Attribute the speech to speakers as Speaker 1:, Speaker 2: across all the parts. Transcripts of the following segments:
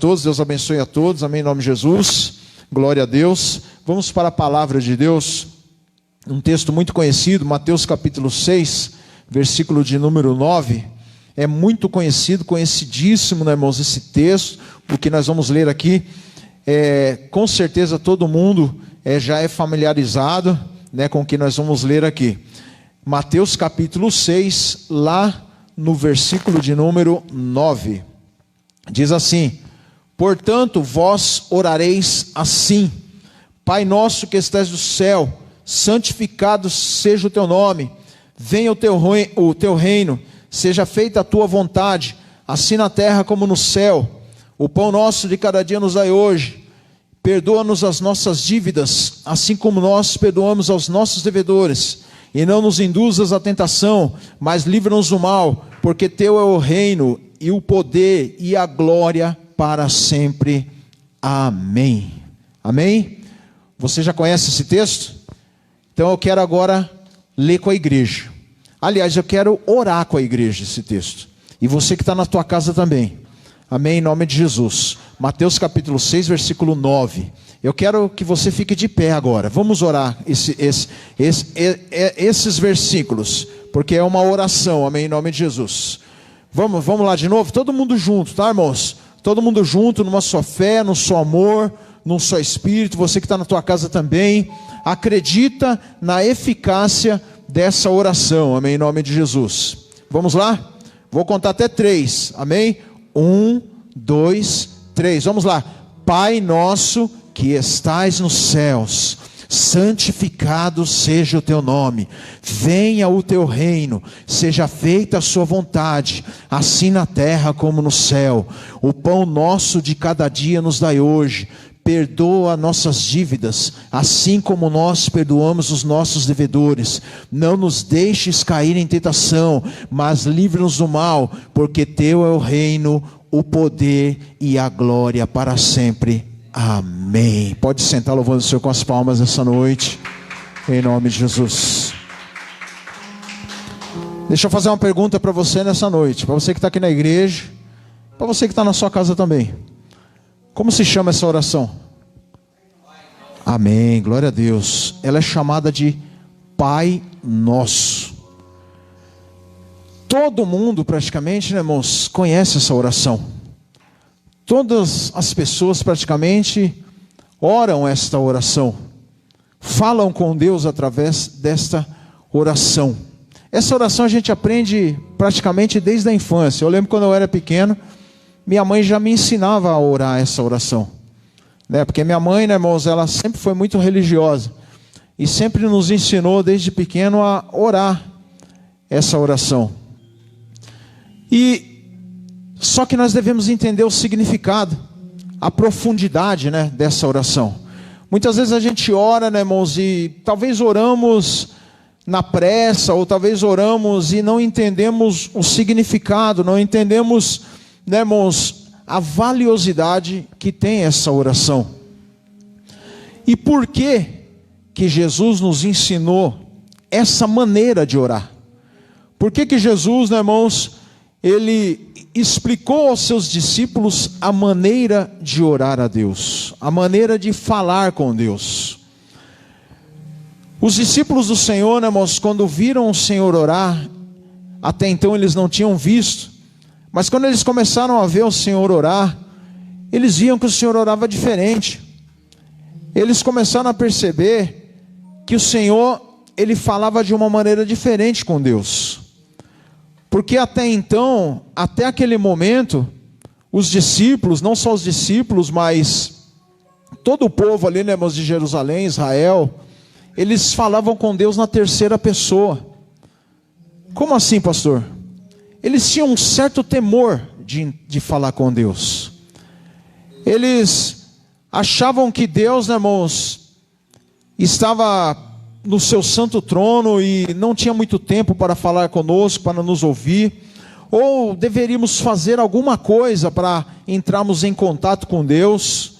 Speaker 1: todos, Deus abençoe a todos, amém, em nome de Jesus, glória a Deus. Vamos para a palavra de Deus, um texto muito conhecido, Mateus capítulo 6, versículo de número 9, é muito conhecido, conhecidíssimo, né, irmãos, esse texto, o que nós vamos ler aqui, com certeza todo mundo já é familiarizado, né, com o que nós vamos ler aqui. Mateus capítulo 6, lá no versículo de número 9, diz assim: portanto, vós orareis assim: Pai nosso que estás no céu, santificado seja o teu nome, venha o teu reino, seja feita a tua vontade, assim na terra como no céu. O pão nosso de cada dia nos dai hoje, perdoa-nos as nossas dívidas, assim como nós perdoamos aos nossos devedores, e não nos induzas à tentação, mas livra-nos do mal, porque teu é o reino, e o poder, e a glória para sempre. Amém. Amém? Você já conhece esse texto? Então eu quero agora ler com a igreja. Aliás, eu quero orar com a igreja esse texto. E você que está na tua casa também. Amém, em nome de Jesus. Mateus capítulo 6, versículo 9. Eu quero que você fique de pé agora. Vamos orar esses versículos, porque é uma oração, amém, em nome de Jesus. Vamos lá de novo? Todo mundo junto, tá, irmãos? Todo mundo junto, numa só fé, num só amor, num só espírito. Você que está na tua casa também, acredita na eficácia dessa oração, amém, em nome de Jesus. Vamos lá? Vou contar até 3, amém? 1, 2, 3, vamos lá. Pai nosso que estais nos céus, santificado seja o teu nome, venha o teu reino, seja feita a sua vontade, assim na terra como no céu. O pão nosso de cada dia nos dai hoje, perdoa nossas dívidas, assim como nós perdoamos os nossos devedores, não nos deixes cair em tentação, mas livra-nos do mal, porque teu é o reino, o poder e a glória para sempre. Amém. Pode sentar louvando o Senhor com as palmas essa noite, em nome de Jesus. Deixa eu fazer uma pergunta para você nessa noite, para você que está aqui na igreja, para você que está na sua casa também. Como se chama essa oração? Amém, glória a Deus. Ela é chamada de Pai Nosso. Todo mundo praticamente, né, irmãos, conhece essa oração. Todas as pessoas praticamente oram esta oração, falam com Deus através desta oração. Essa oração a gente aprende praticamente desde a infância. Eu lembro quando eu era pequeno, minha mãe já me ensinava a orar essa oração, né? Porque minha mãe, né, irmãos, ela sempre foi muito religiosa e sempre nos ensinou desde pequeno a orar essa oração. Só que nós devemos entender o significado, a profundidade, né, dessa oração. Muitas vezes a gente ora, né, irmãos, e talvez oramos na pressa, ou talvez oramos e não entendemos o significado, não entendemos, né, irmãos, a valiosidade que tem essa oração. E por que Jesus nos ensinou essa maneira de orar? Por que Jesus, né, irmãos, ele explicou aos seus discípulos a maneira de orar a Deus, a maneira de falar com Deus? Os discípulos do Senhor, né, irmãos, quando viram o Senhor orar, até então eles não tinham visto, mas quando eles começaram a ver o Senhor orar, eles viam que o Senhor orava diferente. Eles começaram a perceber que o Senhor, ele falava de uma maneira diferente com Deus. Porque até então, até aquele momento, os discípulos, não só os discípulos, mas todo o povo ali, né, irmãos, de Jerusalém, Israel, eles falavam com Deus na terceira pessoa. Como assim, pastor? Eles tinham um certo temor de falar com Deus. Eles achavam que Deus, né, irmãos, estava no seu santo trono e não tinha muito tempo para falar conosco, para nos ouvir, ou deveríamos fazer alguma coisa para entrarmos em contato com Deus,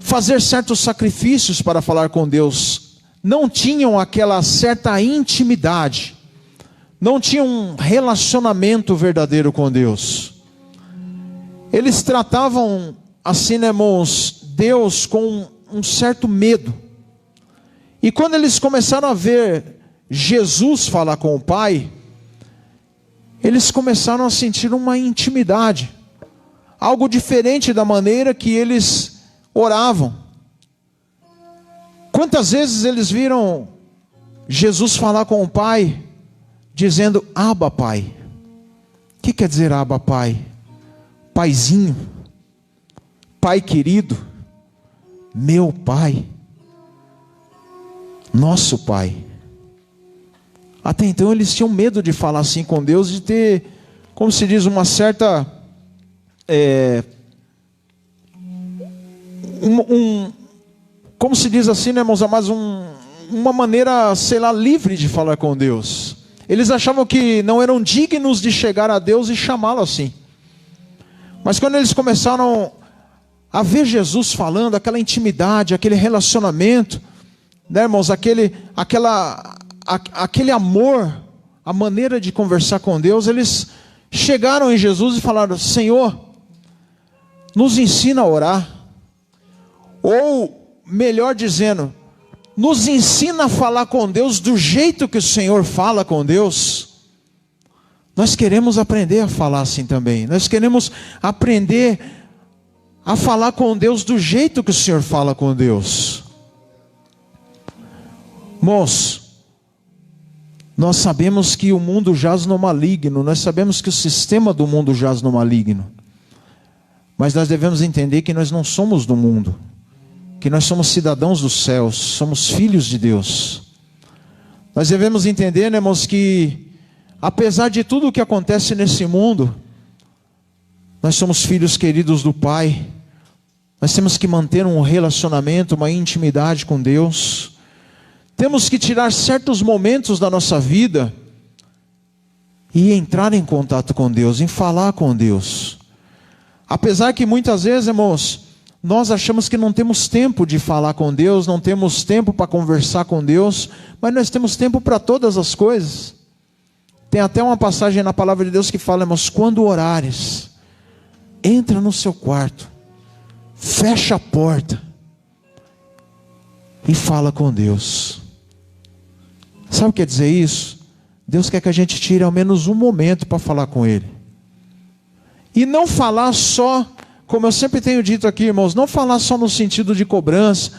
Speaker 1: fazer certos sacrifícios para falar com Deus. Não tinham aquela certa intimidade, não tinham um relacionamento verdadeiro com Deus. eles tratavam assim, né, irmãos, Deus com um certo medo. E quando eles começaram a ver Jesus falar com o Pai, eles começaram a sentir uma intimidade, algo diferente da maneira que eles oravam. Quantas vezes eles viram Jesus falar com o Pai, dizendo: Abba, Pai. O que quer dizer Abba, Pai? Paizinho, Pai querido, meu Pai, nosso Pai. Até então eles tinham medo de falar assim com Deus, de ter, como se diz, uma certa como se diz assim, né, irmãos amados, uma maneira, sei lá, livre de falar com Deus. Eles achavam que não eram dignos de chegar a Deus e chamá-lo assim. Mas quando eles começaram a ver Jesus falando, aquela intimidade, aquele relacionamento, né, irmãos, aquele amor, a maneira de conversar com Deus, eles chegaram em Jesus e falaram: Senhor, nos ensina a orar. Ou, melhor dizendo, nos ensina a falar com Deus do jeito que o Senhor fala com Deus. Nós queremos aprender a falar assim também. Nós queremos aprender a falar com Deus do jeito que o Senhor fala com Deus. Irmãos, nós sabemos que o mundo jaz no maligno. Nós sabemos que o sistema do mundo jaz no maligno. Mas nós devemos entender que nós não somos do mundo, que nós somos cidadãos dos céus, somos filhos de Deus. Nós devemos entender, né, irmãos, que apesar de tudo o que acontece nesse mundo, nós somos filhos queridos do Pai. Nós temos que manter um relacionamento, uma intimidade com Deus. Temos que tirar certos momentos da nossa vida e entrar em contato com Deus, em falar com Deus. Apesar que muitas vezes, irmãos, nós achamos que não temos tempo de falar com Deus, não temos tempo para conversar com Deus, mas nós temos tempo para todas as coisas. Tem até uma passagem na palavra de Deus que fala, irmãos, quando orares, entra no seu quarto, fecha a porta e fala com Deus. Sabe o que quer dizer isso? Deus quer que a gente tire ao menos um momento para falar com Ele. E não falar só, como eu sempre tenho dito aqui, irmãos, não falar só no sentido de cobrança,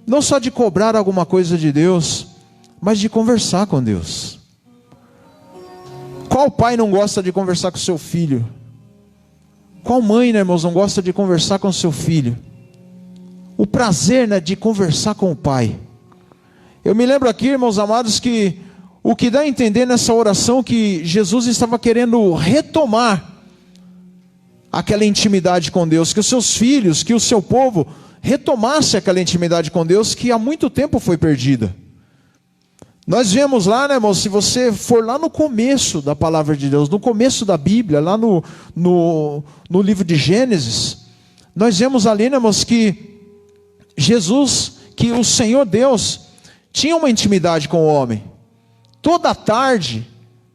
Speaker 1: não só de cobrar alguma coisa de Deus, mas de conversar com Deus. Qual pai não gosta de conversar com seu filho? Qual mãe, né, irmãos, não gosta de conversar com seu filho? O prazer, né, de conversar com o Pai. Eu me lembro aqui, irmãos amados, que o que dá a entender nessa oração que Jesus estava querendo retomar aquela intimidade com Deus, que os seus filhos, que o seu povo retomasse aquela intimidade com Deus que há muito tempo foi perdida. Nós vemos lá, né, irmãos, se você for lá no começo da palavra de Deus, no começo da Bíblia, lá no livro de Gênesis, nós vemos ali, né, irmãos, que Jesus, que o Senhor Deus, tinha uma intimidade com o homem. Toda tarde,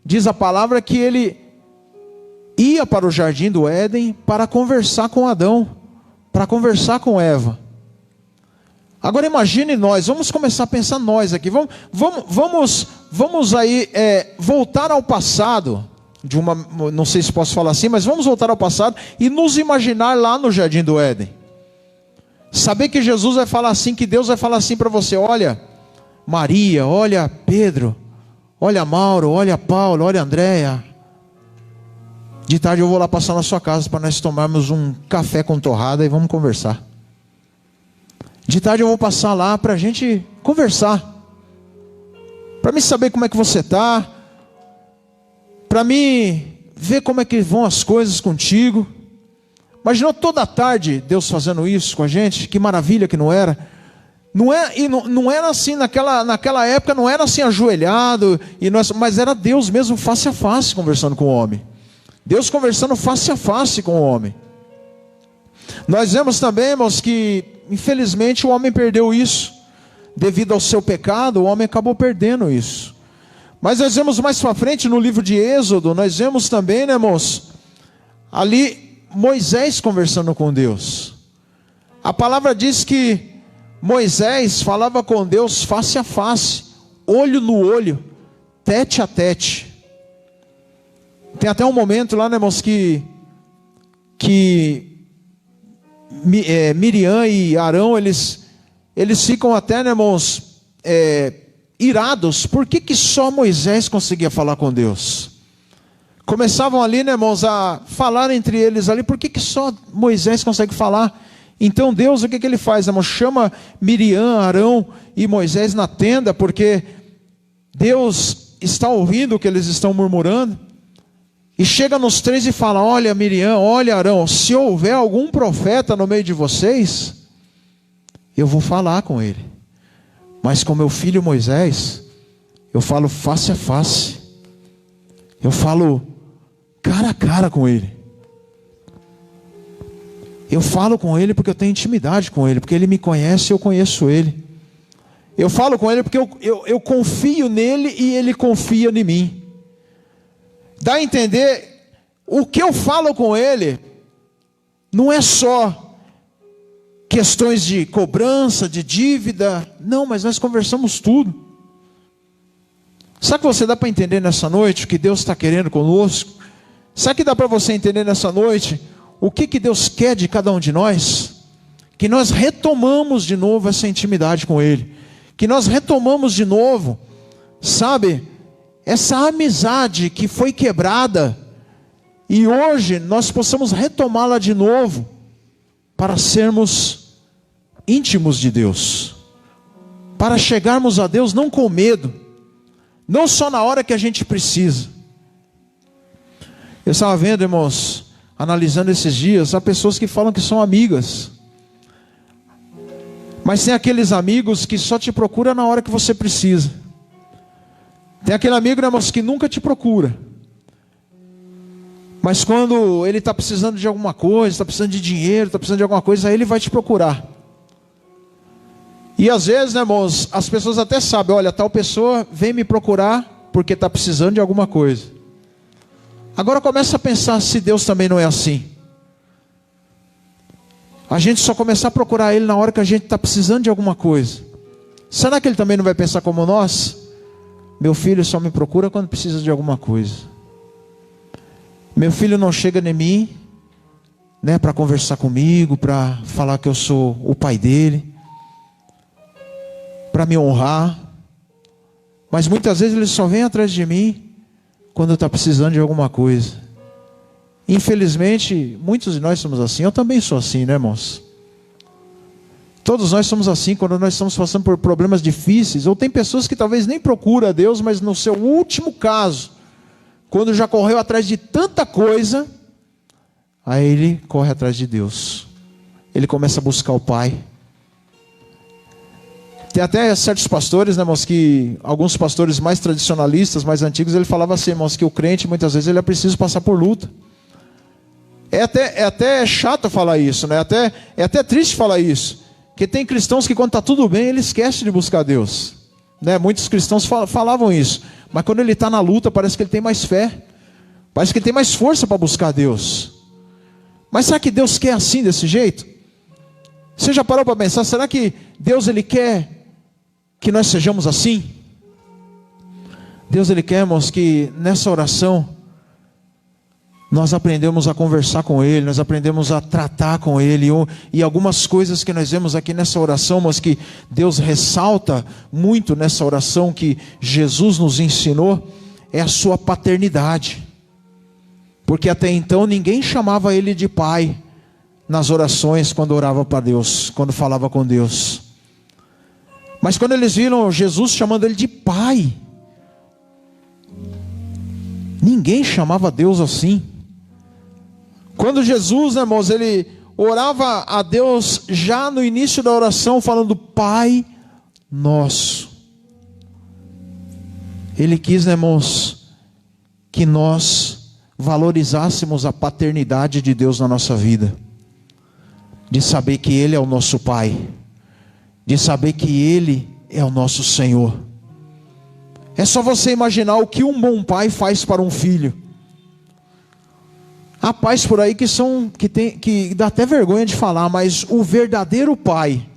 Speaker 1: diz a palavra que ele ia para o jardim do Éden para conversar com Adão, para conversar com Eva. Agora imagine nós, vamos começar a pensar nós aqui, vamos aí voltar ao passado, não sei se posso falar assim, mas vamos voltar ao passado e nos imaginar lá no jardim do Éden. Saber que Jesus vai falar assim, que Deus vai falar assim para você: olha Maria, olha Pedro, olha Mauro, olha Paulo, olha Andréia, de tarde eu vou lá passar na sua casa para nós tomarmos um café com torrada e vamos conversar. De tarde eu vou passar lá para a gente conversar, para mim saber como é que você está, para mim ver como é que vão as coisas contigo. Imaginou toda tarde Deus fazendo isso com a gente? Que maravilha que não era? Não era assim naquela época, não era assim ajoelhado, mas era Deus mesmo face a face conversando com o homem. Deus conversando face a face com o homem. Nós vemos também, irmãos, que infelizmente o homem perdeu isso. Devido ao seu pecado, o homem acabou perdendo isso. Mas nós vemos mais para frente no livro de Êxodo, nós vemos também, né, irmãos, ali Moisés conversando com Deus. A palavra diz que Moisés falava com Deus face a face, olho no olho, tete a tete. Tem até um momento lá, né, irmãos, que Miriam e Arão, eles ficam até, né, irmãos, irados. Por que só Moisés conseguia falar com Deus? Começavam ali, né, irmãos, a falar entre eles ali. Por que só Moisés consegue falar? Então Deus, o que ele faz, irmão? Chama Miriam, Arão e Moisés na tenda, porque Deus está ouvindo o que eles estão murmurando. E chega nos três e fala: olha Miriam, olha Arão, se houver algum profeta no meio de vocês, eu vou falar com ele. Mas com meu filho Moisés, eu falo face a face. Eu falo cara a cara com ele. Eu falo com ele porque eu tenho intimidade com ele, porque ele me conhece e eu conheço ele. Eu falo com ele porque eu confio nele e ele confia em mim. Dá a entender, o que eu falo com ele não é só questões de cobrança, de dívida. Não, mas nós conversamos tudo. Sabe que você dá para entender nessa noite o que Deus está querendo conosco? Sabe que dá para você entender nessa noite o que Deus quer de cada um de nós? Que nós retomamos de novo essa intimidade com Ele. Que nós retomamos de novo, sabe, essa amizade que foi quebrada. E hoje nós possamos retomá-la de novo, para sermos íntimos de Deus. Para chegarmos a Deus não com medo, não só na hora que a gente precisa. Eu estava vendo, irmãos, analisando esses dias, há pessoas que falam que são amigas, mas tem aqueles amigos que só te procuram na hora que você precisa. Tem aquele amigo, né, irmãos, que nunca te procura, mas quando ele está precisando de alguma coisa, está precisando de dinheiro, está precisando de alguma coisa, aí ele vai te procurar. E às vezes, né, irmãos, as pessoas até sabem: olha, tal pessoa vem me procurar porque está precisando de alguma coisa. Agora começa a pensar se Deus também não é assim. A gente só começar a procurar Ele na hora que a gente está precisando de alguma coisa. Será que Ele também não vai pensar como nós? Meu filho só me procura quando precisa de alguma coisa. Meu filho não chega em mim, né, para conversar comigo, para falar que eu sou o pai dele, para me honrar. Mas muitas vezes ele só vem atrás de mim quando está precisando de alguma coisa. Infelizmente, muitos de nós somos assim. Eu também sou assim, né, irmãos? Todos nós somos assim quando nós estamos passando por problemas difíceis. Ou tem pessoas que talvez nem procuram a Deus, mas no seu último caso, quando já correu atrás de tanta coisa, aí ele corre atrás de Deus. Ele começa a buscar o Pai. Tem até certos pastores, né, irmãos, que alguns pastores mais tradicionalistas, mais antigos, ele falava assim, irmãos, que o crente muitas vezes ele é preciso passar por luta. É até chato falar isso, né? É até triste falar isso. Porque tem cristãos que quando está tudo bem, ele esquece de buscar Deus, né? Muitos cristãos falavam isso. Mas quando ele está na luta, parece que ele tem mais fé. Parece que ele tem mais força para buscar Deus. Mas será que Deus quer assim, desse jeito? Você já parou para pensar, será que Deus ele quer que nós sejamos assim? Deus ele quer, irmãos, que nessa oração nós aprendemos a conversar com Ele, nós aprendemos a tratar com Ele. E algumas coisas que nós vemos aqui nessa oração, mas que Deus ressalta muito nessa oração que Jesus nos ensinou, é a sua paternidade. Porque até então ninguém chamava Ele de Pai nas orações quando orava para Deus, quando falava com Deus. Mas quando eles viram Jesus chamando Ele de Pai, ninguém chamava Deus assim. Quando Jesus, né, irmãos, ele orava a Deus já no início da oração, falando Pai Nosso. Ele quis, né, irmãos, que nós valorizássemos a paternidade de Deus na nossa vida. De saber que Ele é o nosso Pai. De saber que Ele é o nosso Senhor. É só você imaginar o que um bom pai faz para um filho. Há pais por aí que dá até vergonha de falar, mas o verdadeiro pai,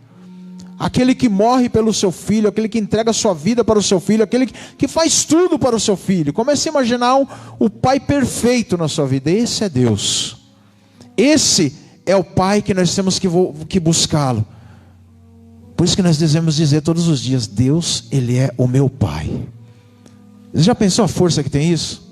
Speaker 1: aquele que morre pelo seu filho, aquele que entrega a sua vida para o seu filho, aquele que faz tudo para o seu filho. Comece a imaginar o pai perfeito na sua vida. Esse é Deus. Esse é o pai que nós temos que buscá-lo. Por isso que nós devemos dizer todos os dias: Deus, Ele é o meu pai. Você já pensou a força que tem isso?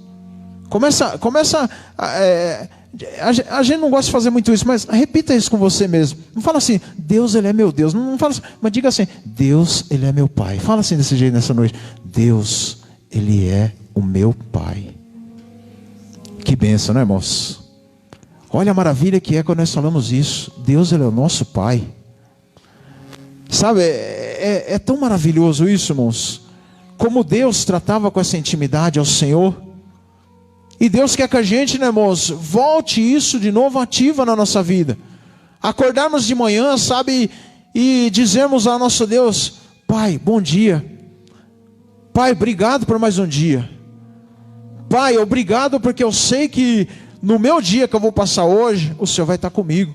Speaker 1: A gente não gosta de fazer muito isso, mas repita isso com você mesmo. Não fala assim: Deus, Ele é meu Deus. Não fala assim, mas diga assim: Deus, Ele é meu pai. Fala assim desse jeito nessa noite: Deus, Ele é o meu pai. Que bênção, não é, irmãos? Olha a maravilha que é quando nós falamos isso. Deus, Ele é o nosso pai. Sabe, é tão maravilhoso isso, irmãos. Como Deus tratava com essa intimidade ao Senhor. E Deus quer que a gente, né, irmãos, volte isso de novo ativa na nossa vida. Acordarmos de manhã, sabe, e dizermos ao nosso Deus: Pai, bom dia. Pai, obrigado por mais um dia. Pai, obrigado porque eu sei que no meu dia que eu vou passar hoje, o Senhor vai estar comigo.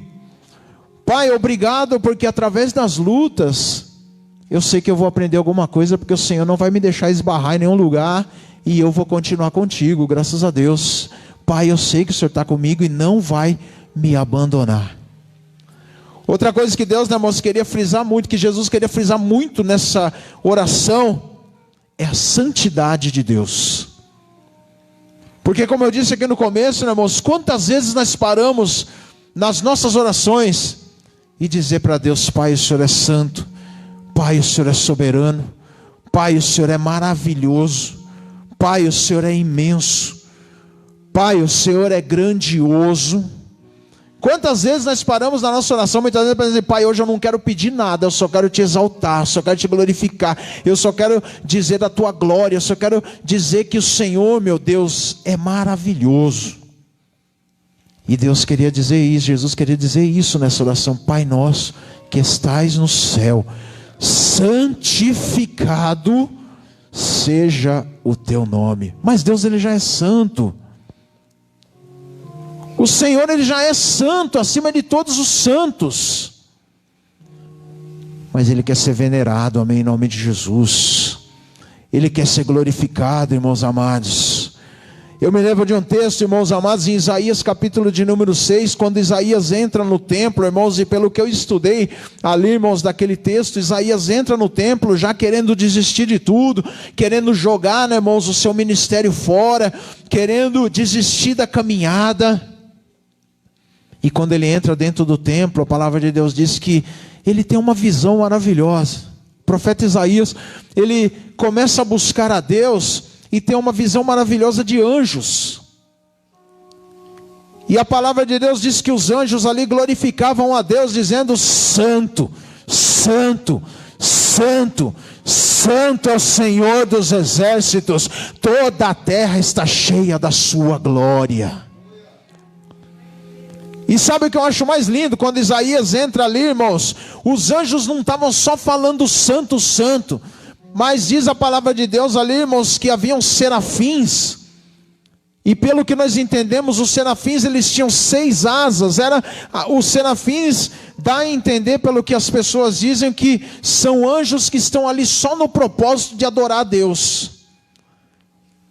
Speaker 1: Pai, obrigado porque através das lutas, eu sei que eu vou aprender alguma coisa, porque o Senhor não vai me deixar esbarrar em nenhum lugar, e eu vou continuar contigo, graças a Deus. Pai, eu sei que o Senhor está comigo e não vai me abandonar. Outra coisa que Deus, né, irmãos, queria frisar muito, que Jesus queria frisar muito nessa oração, é a santidade de Deus. Porque como eu disse aqui no começo, né, irmãos, quantas vezes nós paramos nas nossas orações e dizer para Deus: Pai, o Senhor é santo, Pai, o Senhor é soberano, Pai, o Senhor é maravilhoso, Pai, o Senhor é imenso, Pai, o Senhor é grandioso. Quantas vezes nós paramos na nossa oração, muitas vezes, para dizer: Pai, hoje eu não quero pedir nada, eu só quero te exaltar, só quero te glorificar, eu só quero dizer da tua glória, eu só quero dizer que o Senhor, meu Deus, é maravilhoso. E Deus queria dizer isso, Jesus queria dizer isso nessa oração: Pai nosso que estais no céu, santificado seja o teu nome. Mas Deus, Ele já é santo. O Senhor, Ele já é santo, acima de todos os santos. Mas Ele quer ser venerado, amém, em nome de Jesus. Ele quer ser glorificado, irmãos amados. Eu me lembro de um texto, irmãos amados, em Isaías capítulo de número 6, quando Isaías entra no templo, irmãos, e pelo que eu estudei ali, irmãos, daquele texto, Isaías entra no templo já querendo desistir de tudo, querendo jogar, né, irmãos, o seu ministério fora, querendo desistir da caminhada. E quando ele entra dentro do templo, a palavra de Deus diz que ele tem uma visão maravilhosa. O profeta Isaías, ele começa a buscar a Deus e tem uma visão maravilhosa de anjos. E a palavra de Deus diz que os anjos ali glorificavam a Deus, dizendo: Santo, Santo, Santo, Santo é o Senhor dos exércitos, toda a terra está cheia da sua glória. E sabe o que eu acho mais lindo? Quando Isaías entra ali, irmãos, os anjos não estavam só falando santo, santo, mas diz a palavra de Deus ali, irmãos, que haviam serafins. E pelo que nós entendemos, os serafins, eles tinham 6 asas. Os serafins dá a entender, pelo que as pessoas dizem, que são anjos que estão ali só no propósito de adorar a Deus.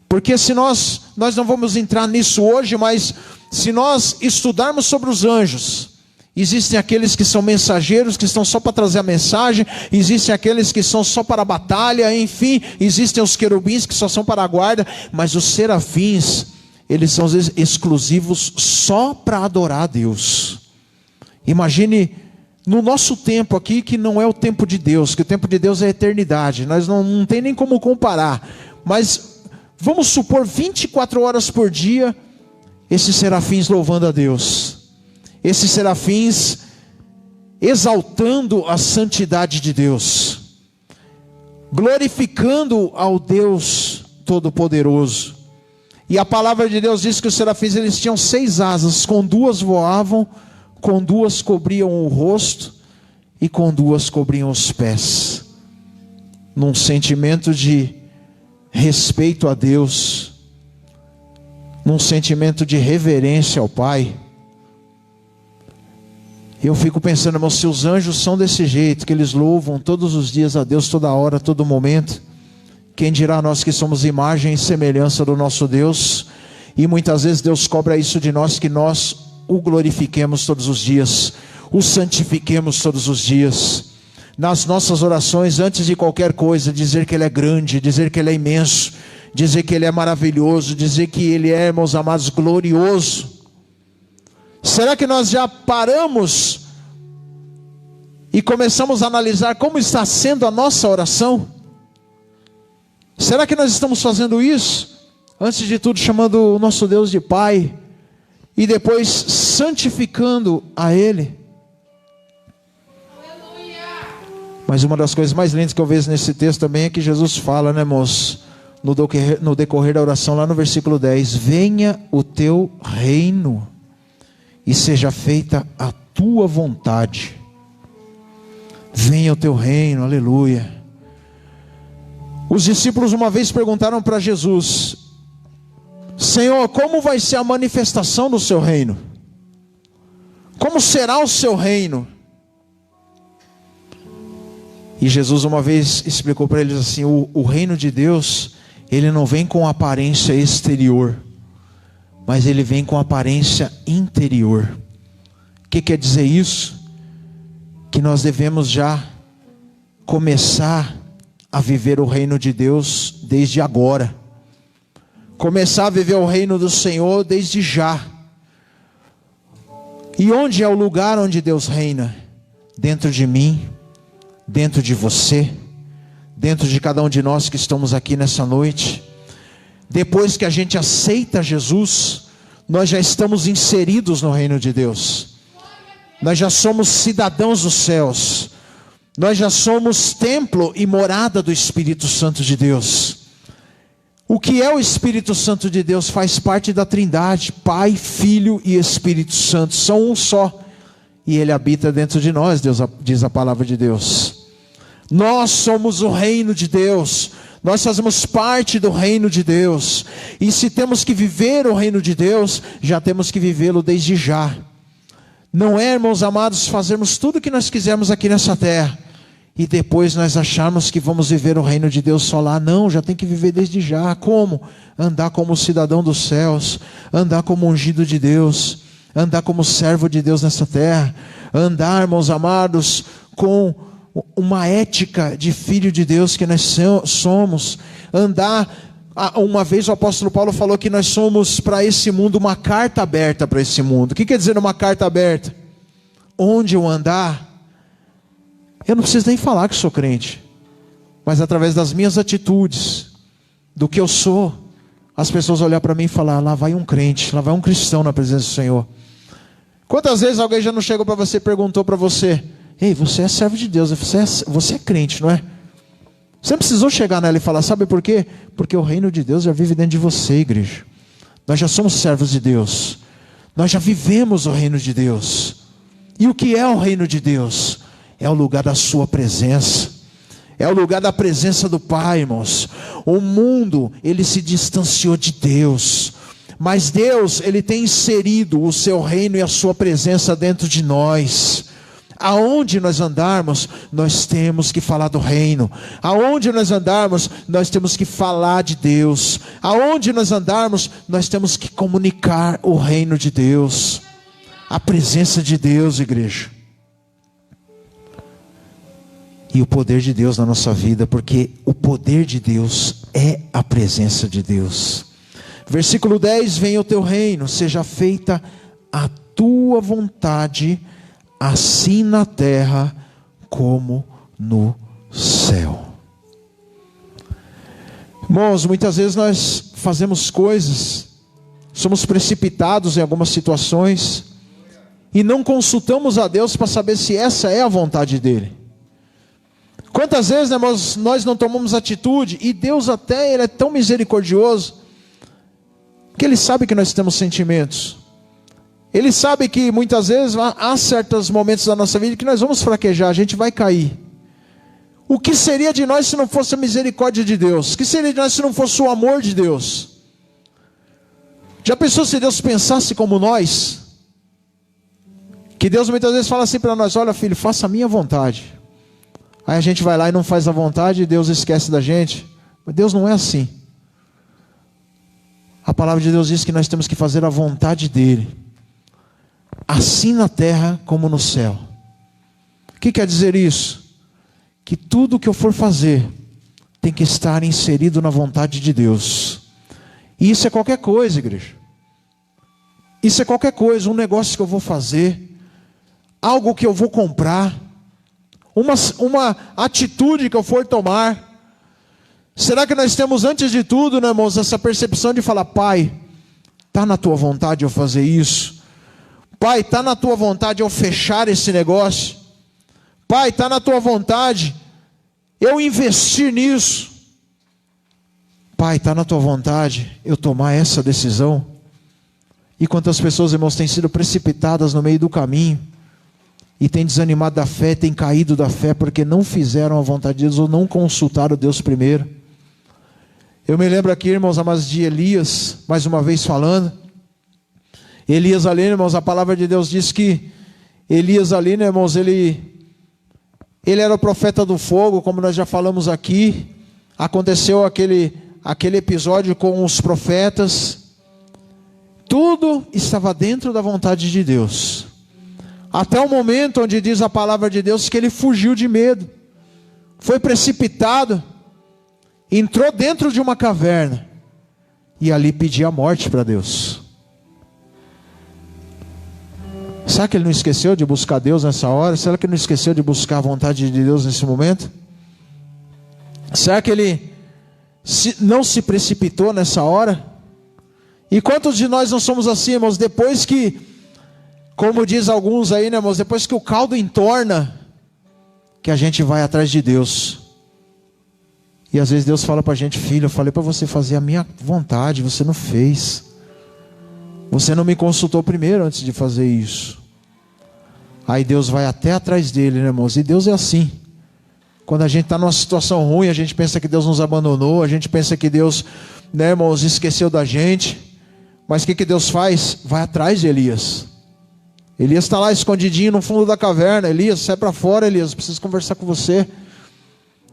Speaker 1: Porque se nós não vamos entrar nisso hoje, mas se nós estudarmos sobre os anjos, existem aqueles que são mensageiros, que estão só para trazer a mensagem, existem aqueles que são só para a batalha, enfim, existem os querubins que só são para a guarda, mas os serafins, eles são exclusivos só para adorar a Deus. Imagine no nosso tempo aqui, que não é o tempo de Deus, que o tempo de Deus é a eternidade, nós não tem nem como comparar, mas vamos supor 24 horas por dia, esses serafins louvando a Deus, esses serafins exaltando a santidade de Deus, glorificando ao Deus Todo-Poderoso. E a palavra de Deus diz que os serafins, eles tinham 6 asas, com 2 voavam, com 2 cobriam o rosto e com 2 cobriam os pés, num sentimento de respeito a Deus, num sentimento de reverência ao Pai. Eu fico pensando, irmão, se os anjos são desse jeito, que eles louvam todos os dias a Deus, toda hora, todo momento, quem dirá nós que somos imagem e semelhança do nosso Deus, e muitas vezes Deus cobra isso de nós, que nós o glorifiquemos todos os dias, o santifiquemos todos os dias, nas nossas orações, antes de qualquer coisa, dizer que Ele é grande, dizer que Ele é imenso, dizer que Ele é maravilhoso, dizer que Ele é, irmãos amados, glorioso. Será que nós já paramos e começamos a analisar como está sendo a nossa oração? Será que nós estamos fazendo isso? Antes de tudo, chamando o nosso Deus de Pai, e depois santificando a Ele. Aleluia. Mas uma das coisas mais lindas que eu vejo nesse texto também é que Jesus fala, né, moço? No decorrer da oração, lá no versículo 10: venha o teu reino, e seja feita a tua vontade. Venha o teu reino, aleluia. Os discípulos uma vez perguntaram para Jesus: Senhor, como vai ser a manifestação do seu reino? Como será o seu reino? E Jesus uma vez explicou para eles assim: o reino de Deus, ele não vem com aparência exterior, mas ele vem com aparência interior. O que quer dizer isso? Que nós devemos já começar a viver o reino de Deus desde agora. Começar a viver o reino do Senhor desde já. E onde é o lugar onde Deus reina? Dentro de mim, dentro de você, dentro de cada um de nós que estamos aqui nessa noite. Depois que a gente aceita Jesus, nós já estamos inseridos no reino de Deus. Nós já somos cidadãos dos céus. Nós já somos templo e morada do Espírito Santo de Deus. O que é o Espírito Santo de Deus? Faz parte da Trindade, Pai, Filho e Espírito Santo, são um só, e Ele habita dentro de nós, diz a palavra de Deus. Nós somos o reino de Deus, nós fazemos parte do reino de Deus, e se temos que viver o reino de Deus, já temos que vivê-lo desde já. Não é, irmãos amados, fazermos tudo o que nós quisermos aqui nessa terra, e depois nós acharmos que vamos viver o reino de Deus só lá. Não, já tem que viver desde já. Como? Andar como cidadão dos céus, andar como ungido de Deus, andar como servo de Deus nessa terra, andar, irmãos amados, com uma ética de filho de Deus que nós somos, andar. Uma vez o apóstolo Paulo falou que nós somos para esse mundo uma carta aberta para esse mundo. O que quer dizer uma carta aberta? Onde eu andar, eu não preciso nem falar que sou crente, mas através das minhas atitudes, do que eu sou, as pessoas olhar para mim e falar: lá vai um crente, lá vai um cristão na presença do Senhor. Quantas vezes alguém já não chegou para você e perguntou para você: ei, você é servo de Deus, você é crente, não é? Você não precisou chegar nela e falar: sabe por quê? Porque o reino de Deus já vive dentro de você, igreja. Nós já somos servos de Deus, nós já vivemos o reino de Deus. E o que é o reino de Deus? É o lugar da sua presença, é o lugar da presença do Pai, irmãos. O mundo, ele se distanciou de Deus, mas Deus, ele tem inserido o seu reino e a sua presença dentro de nós. Aonde nós andarmos, nós temos que falar do reino. Aonde nós andarmos, nós temos que falar de Deus. Aonde nós andarmos, nós temos que comunicar o reino de Deus, a presença de Deus, igreja. E o poder de Deus na nossa vida, porque o poder de Deus é a presença de Deus. Versículo 10: venha o teu reino, seja feita a tua vontade, assim na terra como no céu. Irmãos, muitas vezes nós fazemos coisas, somos precipitados em algumas situações, e não consultamos a Deus para saber se essa é a vontade dEle. Quantas vezes, né, irmãos, nós não tomamos atitude, e Deus até, Ele é tão misericordioso, que Ele sabe que nós temos sentimentos. Ele sabe que muitas vezes há certos momentos da nossa vida que nós vamos fraquejar, a gente vai cair. O que seria de nós se não fosse a misericórdia de Deus? O que seria de nós se não fosse o amor de Deus? Já pensou se Deus pensasse como nós? Que Deus muitas vezes fala assim para nós: olha filho, faça a minha vontade. Aí a gente vai lá e não faz a vontade e Deus esquece da gente. Mas Deus não é assim. A palavra de Deus diz que nós temos que fazer a vontade dEle, assim na terra como no céu. O que quer dizer isso? Que tudo que eu for fazer tem que estar inserido na vontade de Deus. E isso é qualquer coisa, igreja. Isso é qualquer coisa, um negócio que eu vou fazer, algo que eu vou comprar, uma atitude que eu for tomar. Será que nós temos, antes de tudo, né, irmãos, essa percepção de falar: Pai, está na tua vontade eu fazer isso? Pai, está na tua vontade eu fechar esse negócio? Pai, está na tua vontade eu investir nisso? Pai, está na tua vontade eu tomar essa decisão? E quantas pessoas, irmãos, têm sido precipitadas no meio do caminho e têm desanimado da fé, têm caído da fé porque não fizeram a vontade de Deus ou não consultaram Deus primeiro. Eu me lembro aqui, irmãos, amados, de Elias, mais uma vez falando. Elias ali, irmãos, a palavra de Deus diz que Elias ali, né, irmãos, ele era o profeta do fogo, como nós já falamos aqui. Aconteceu aquele episódio com os profetas. Tudo estava dentro da vontade de Deus. Até o momento onde diz a palavra de Deus que ele fugiu de medo. Foi precipitado. Entrou dentro de uma caverna. E ali pedia a morte para Deus. Será que ele não esqueceu de buscar Deus nessa hora? Será que ele não esqueceu de buscar a vontade de Deus nesse momento? Será que ele não se precipitou nessa hora? E quantos de nós não somos assim, irmãos? Depois que, como diz alguns aí, né, irmãos? Depois que o caldo entorna, que a gente vai atrás de Deus. E às vezes Deus fala para a gente: filho, eu falei para você fazer a minha vontade, você não fez. Você não me consultou primeiro antes de fazer isso. Aí Deus vai até atrás dele, né, irmãos? E Deus é assim. Quando a gente está numa situação ruim, a gente pensa que Deus nos abandonou, a gente pensa que Deus, né, irmãos, esqueceu da gente. Mas o que Deus faz? Vai atrás de Elias. Elias está lá escondidinho no fundo da caverna. Elias, sai para fora, Elias, preciso conversar com você.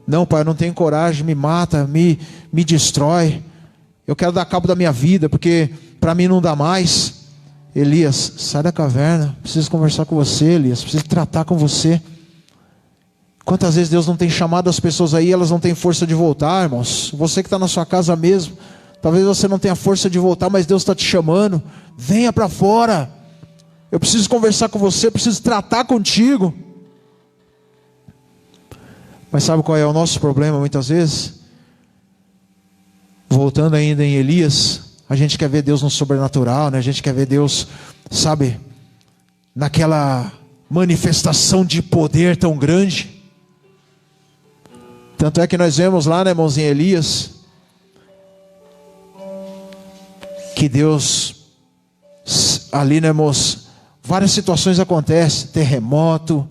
Speaker 1: Não, pai, eu não tenho coragem, me mata, me destrói. Eu quero dar cabo da minha vida, porque para mim não dá mais. Elias, sai da caverna, preciso conversar com você, Elias, preciso tratar com você. Quantas vezes Deus não tem chamado as pessoas aí, elas não têm força de voltar, irmãos? Você que está na sua casa mesmo, talvez você não tenha força de voltar, mas Deus está te chamando. Venha para fora. Eu preciso conversar com você, eu preciso tratar contigo. Mas sabe qual é o nosso problema muitas vezes? Voltando ainda em Elias, a gente quer ver Deus no sobrenatural, né? A gente quer ver Deus, sabe, naquela manifestação de poder tão grande. Tanto é que nós vemos lá, né, irmãos, em Elias, que Deus, ali, né, irmãos, várias situações acontecem: terremoto,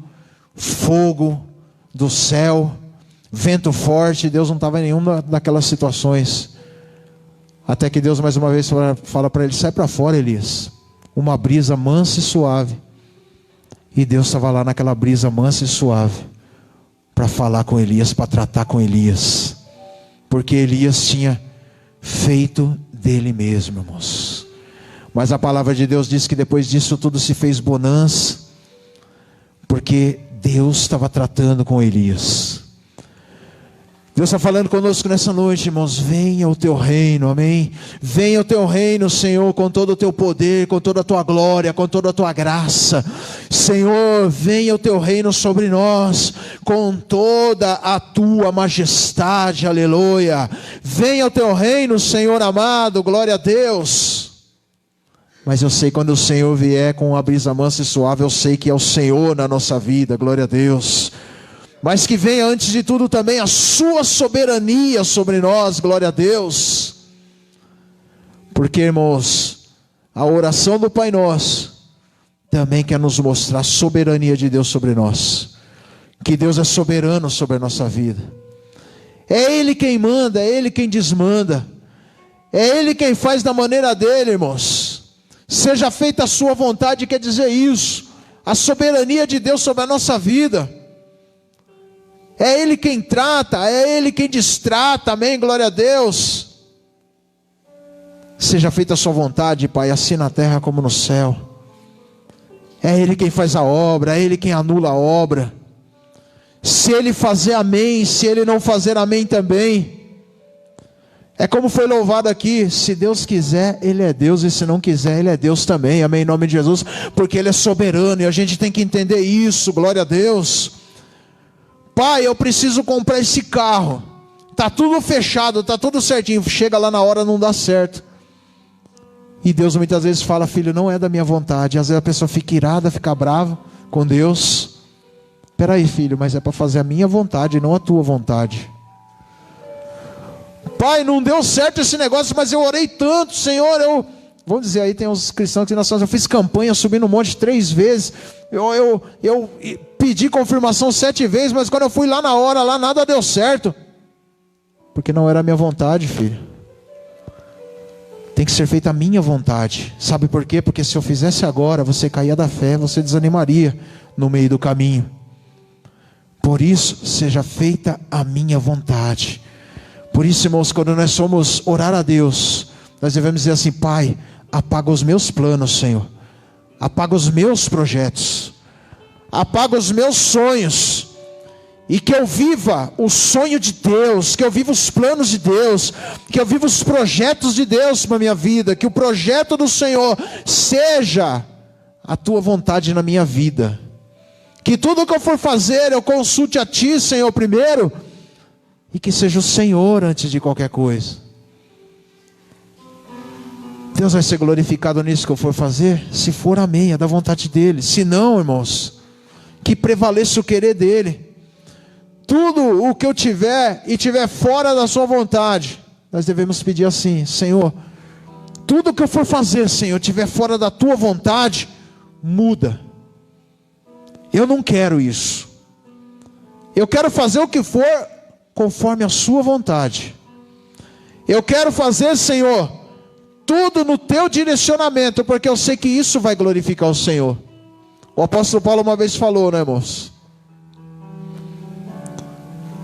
Speaker 1: fogo do céu, vento forte. Deus não estava em nenhuma daquelas situações. Até que Deus mais uma vez fala para ele: sai para fora, Elias. Uma brisa mansa e suave. E Deus estava lá naquela brisa mansa e suave, para falar com Elias, para tratar com Elias. Porque Elias tinha feito dele mesmo, irmãos. Mas a palavra de Deus diz que depois disso tudo se fez bonança, porque Deus estava tratando com Elias. Deus está falando conosco nessa noite, irmãos. Venha o teu reino, amém? Venha o teu reino, Senhor, com todo o teu poder, com toda a tua glória, com toda a tua graça. Senhor, venha o teu reino sobre nós, com toda a tua majestade, aleluia. Venha o teu reino, Senhor amado, glória a Deus. Mas eu sei, quando o Senhor vier com uma brisa mansa e suave, eu sei que é o Senhor na nossa vida, glória a Deus. Mas que venha antes de tudo também a sua soberania sobre nós, glória a Deus. Porque, irmãos, a oração do Pai Nosso também quer nos mostrar a soberania de Deus sobre nós. Que Deus é soberano sobre a nossa vida. É Ele quem manda, é Ele quem desmanda. É Ele quem faz da maneira dele, irmãos. Seja feita a sua vontade, quer dizer isso. A soberania de Deus sobre a nossa vida. É Ele quem trata, é Ele quem destrata, amém, glória a Deus. Seja feita a sua vontade, Pai, assim na terra como no céu. É Ele quem faz a obra, é Ele quem anula a obra. Se Ele fazer amém, se Ele não fazer amém também. É como foi louvado aqui, se Deus quiser, Ele é Deus, e se não quiser, Ele é Deus também, amém, em nome de Jesus, porque Ele é soberano, e a gente tem que entender isso, glória a Deus. Pai, eu preciso comprar esse carro, está tudo fechado, está tudo certinho, chega lá na hora, não dá certo. E Deus muitas vezes fala, filho, não é da minha vontade. Às vezes a pessoa fica irada, fica brava com Deus. Peraí, filho, mas é para fazer a minha vontade, não a tua vontade. Pai, não deu certo esse negócio, mas eu orei tanto, Senhor, vamos dizer, aí tem uns cristãos que eu fiz campanha, subi no monte 3 vezes, eu pedi confirmação 7 vezes, mas quando eu fui lá na hora, lá nada deu certo. Porque não era a minha vontade, filho. Tem que ser feita a minha vontade. Sabe por quê? Porque se eu fizesse agora, você caía da fé, você desanimaria no meio do caminho. Por isso, seja feita a minha vontade. Por isso, irmãos, quando nós somos orar a Deus, nós devemos dizer assim, Pai, apaga os meus planos, Senhor. Apaga os meus projetos. Apaga os meus sonhos. E que eu viva o sonho de Deus, que eu viva os planos de Deus, que eu viva os projetos de Deus para a minha vida, que o projeto do Senhor seja a tua vontade na minha vida. Que tudo que eu for fazer, eu consulte a Ti, Senhor, primeiro, e que seja o Senhor antes de qualquer coisa. Deus vai ser glorificado nisso que eu for fazer, se for amém, é da vontade dEle. Se não, irmãos, que prevaleça o querer dEle. Tudo o que eu tiver e tiver fora da sua vontade, nós devemos pedir assim, Senhor, tudo que eu for fazer, Senhor, tiver fora da tua vontade, muda. Eu não quero isso. Eu quero fazer o que for conforme a sua vontade. Eu quero fazer, Senhor, tudo no teu direcionamento, porque eu sei que isso vai glorificar o Senhor. O apóstolo Paulo uma vez falou, né, irmãos?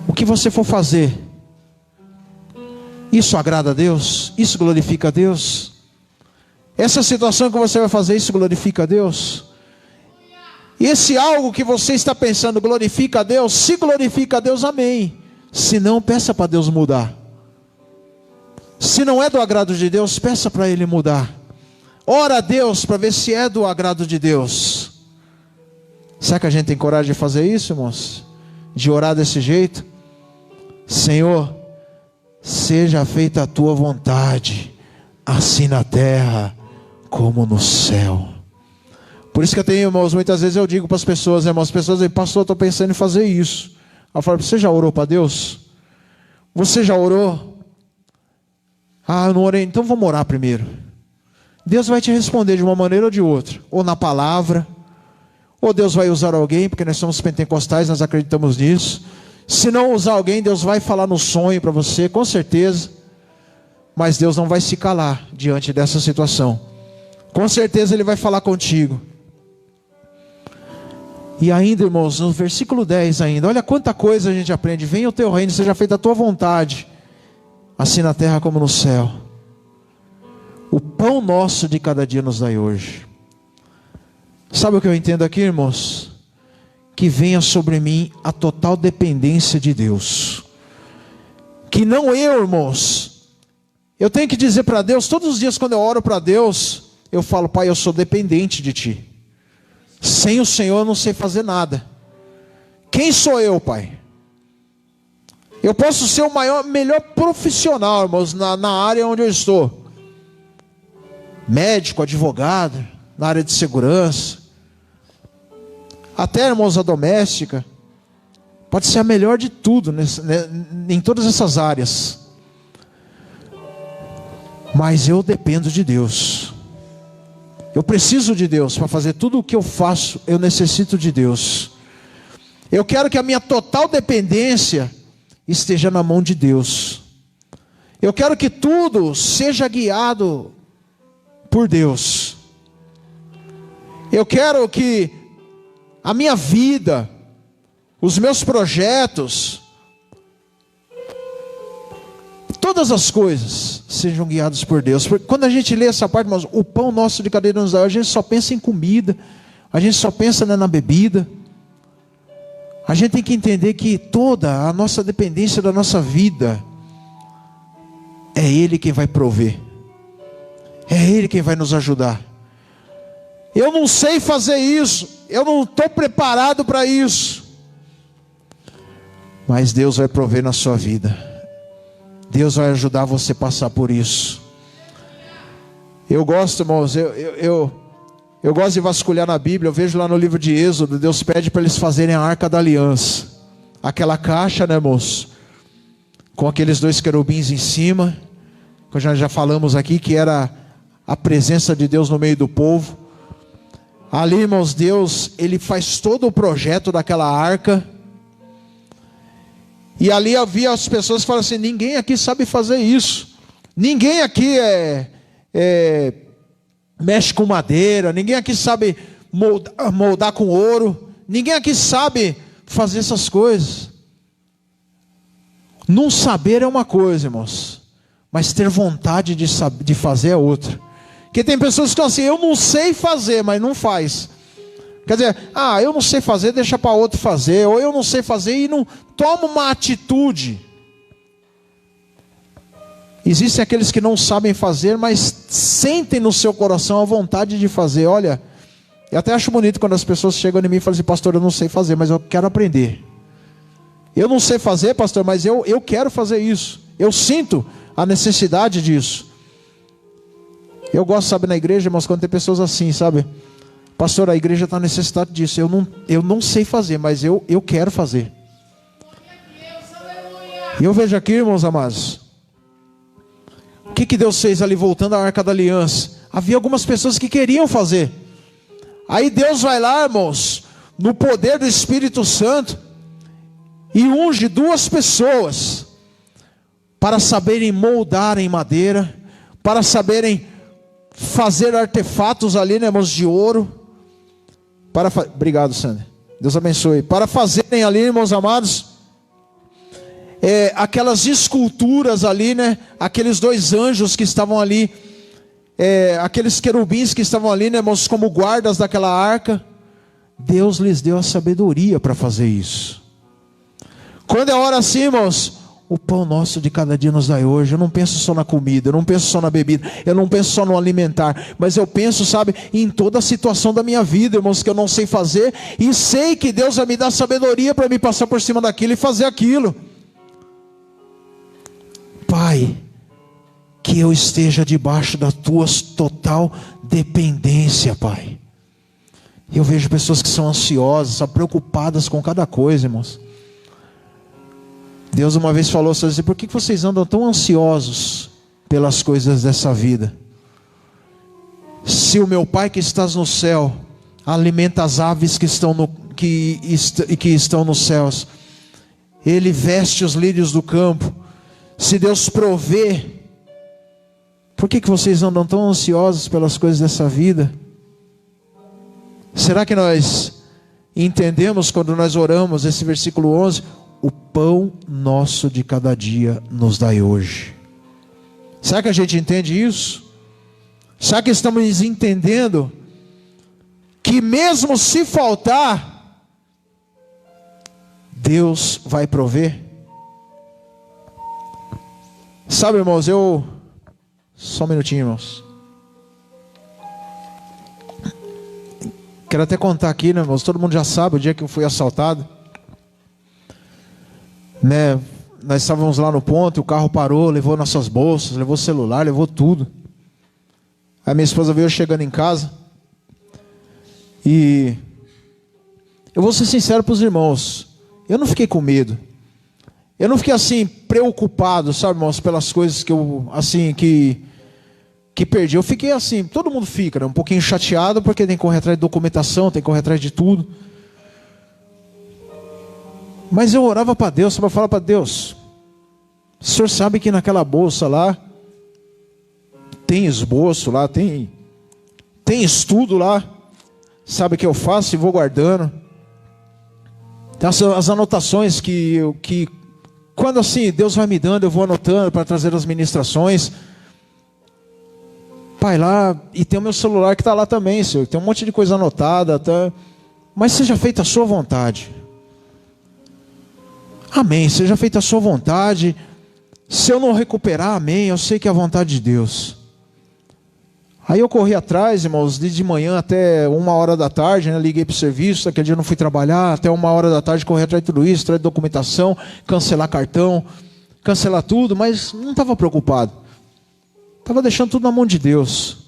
Speaker 1: O que você for fazer, isso agrada a Deus? Isso glorifica a Deus? Essa situação que você vai fazer, isso glorifica a Deus? E esse algo que você está pensando, glorifica a Deus? Se glorifica a Deus, amém. Se não, peça para Deus mudar. Se não é do agrado de Deus, peça para Ele mudar. Ora a Deus para ver se é do agrado de Deus. Será que a gente tem coragem de fazer isso, irmãos? De orar desse jeito? Senhor, seja feita a tua vontade, assim na terra como no céu. Por isso que eu tenho, irmãos, muitas vezes eu digo para as pessoas, irmãos, as pessoas dizem, pastor, eu estou pensando em fazer isso. Eu falo, você já orou para Deus? Você já orou? Ah, eu não orei, então vamos orar primeiro. Deus vai te responder de uma maneira ou de outra, ou na palavra, ou Deus vai usar alguém, porque nós somos pentecostais, nós acreditamos nisso. Se não usar alguém, Deus vai falar no sonho para você, com certeza. Mas Deus não vai se calar diante dessa situação. Com certeza Ele vai falar contigo. E ainda, irmãos, no versículo 10 ainda, olha quanta coisa a gente aprende. Venha o teu reino, seja feita a tua vontade, assim na terra como no céu. O pão nosso de cada dia nos dai hoje. Sabe o que eu entendo aqui, irmãos? Que venha sobre mim a total dependência de Deus. Que não eu, irmãos, eu tenho que dizer para Deus, todos os dias quando eu oro para Deus, eu falo, Pai, eu sou dependente de Ti. Sem o Senhor eu não sei fazer nada. Quem sou eu, Pai? Eu posso ser o melhor profissional, irmãos, na área onde eu estou. Médico, advogado, na área de segurança. Até, irmãos, a doméstica. Pode ser a melhor de tudo, em todas essas áreas. Mas eu dependo de Deus. Eu preciso de Deus para fazer tudo o que eu faço. Eu necessito de Deus. Eu quero que a minha total dependência esteja na mão de Deus. Eu quero que tudo seja guiado por Deus. Eu quero que a minha vida, os meus projetos, todas as coisas sejam guiadas por Deus. Porque quando a gente lê essa parte, mas o pão nosso de cada dia nos dai hoje, a gente só pensa em comida, a gente só pensa, né, na bebida. A gente tem que entender que toda a nossa dependência da nossa vida, é Ele quem vai prover, é Ele quem vai nos ajudar. Eu não sei fazer isso, eu não estou preparado para isso, mas Deus vai prover na sua vida. Deus vai ajudar você a passar por isso. Eu gosto, irmãos, eu gosto de vasculhar na Bíblia. Eu vejo lá no livro de Êxodo, Deus pede para eles fazerem a Arca da Aliança. Aquela caixa, né, irmãos, com aqueles 2 querubins em cima, que já falamos aqui, que era a presença de Deus no meio do povo. Ali, irmãos, Deus, Ele faz todo o projeto daquela arca. E ali havia as pessoas que falam assim: ninguém aqui sabe fazer isso. Ninguém aqui mexe com madeira. Ninguém aqui sabe moldar com ouro. Ninguém aqui sabe fazer essas coisas. Não saber é uma coisa, irmãos, mas ter vontade de fazer é outra. Porque tem pessoas que falam assim: eu não sei fazer, mas não faz. Quer dizer, eu não sei fazer, deixa para outro fazer. Ou eu não sei fazer e não toma uma atitude. Existem aqueles que não sabem fazer, mas sentem no seu coração a vontade de fazer. Olha, eu até acho bonito quando as pessoas chegam em mim e falam assim: pastor, eu não sei fazer, mas eu quero aprender. Eu não sei fazer, pastor, mas eu quero fazer isso. Eu sinto a necessidade disso. Eu gosto, sabe, na igreja, irmãos, quando tem pessoas assim, sabe: pastor, a igreja está necessitada disso. Eu não sei fazer, mas eu quero fazer. E eu vejo aqui, irmãos amados, o que Deus fez ali, voltando à Arca da Aliança. Havia algumas pessoas que queriam fazer. Aí Deus vai lá, irmãos, no poder do Espírito Santo, e unge 2 pessoas para saberem moldar em madeira, para saberem fazer artefatos ali, né, irmãos, de ouro. Obrigado, Sandra, Deus abençoe. Para fazerem ali, irmãos amados, aquelas esculturas ali, né, aqueles 2 anjos que estavam ali, aqueles querubins que estavam ali, né, irmãos, como guardas daquela arca. Deus lhes deu a sabedoria para fazer isso. Quando é hora assim, irmãos, o pão nosso de cada dia nos dai hoje. Eu não penso só na comida, eu não penso só na bebida, eu não penso só no alimentar, mas eu penso, sabe, em toda a situação da minha vida, irmãos, que eu não sei fazer, e sei que Deus vai me dar sabedoria para me passar por cima daquilo e fazer aquilo. Pai, que eu esteja debaixo da tua total dependência, Pai. Eu vejo pessoas que são ansiosas, sabe, preocupadas com cada coisa, irmãos. Deus uma vez falou assim: por que vocês andam tão ansiosos pelas coisas dessa vida? Se o meu Pai que estás no céu alimenta as aves que estão nos céus, Ele veste os lírios do campo. Se Deus provê, por que vocês andam tão ansiosos pelas coisas dessa vida? Será que nós entendemos quando nós oramos esse versículo 11? O pão nosso de cada dia nos dai hoje. Será que a gente entende isso? Será que estamos entendendo que mesmo se faltar, Deus vai prover? Sabe, irmãos, só um minutinho, irmãos. Quero até contar aqui, né, irmãos? Todo mundo já sabe o dia que eu fui assaltado, né? Nós estávamos lá no ponto, o carro parou, levou nossas bolsas, levou celular, levou tudo. Aí minha esposa veio chegando em casa, e eu vou ser sincero para os irmãos, eu não fiquei com medo. Eu não fiquei assim preocupado, sabe, irmãos, pelas coisas que eu assim que perdi. Eu fiquei assim, todo mundo fica, né, um pouquinho chateado, porque tem que correr atrás de documentação, tem que correr atrás de tudo. Mas eu orava para Deus, para falar para Deus: O senhor sabe que naquela bolsa lá tem esboço lá, tem estudo lá. Sabe o que eu faço e vou guardando. Tem as anotações que quando assim Deus vai me dando, eu vou anotando para trazer as ministrações. Pai, lá, e tem o meu celular que está lá também, Senhor. Tem um monte de coisa anotada, tá? Mas seja feita a sua vontade. Amém, seja feita a sua vontade. Se eu não recuperar, amém, eu sei que é a vontade de Deus. Aí eu corri atrás, irmãos, de manhã até 1h da tarde, né? Liguei para o serviço, aquele dia eu não fui trabalhar, até 1h da tarde corri atrás de tudo isso, atrás de documentação, cancelar cartão, cancelar tudo, mas não estava preocupado. Estava deixando tudo na mão de Deus.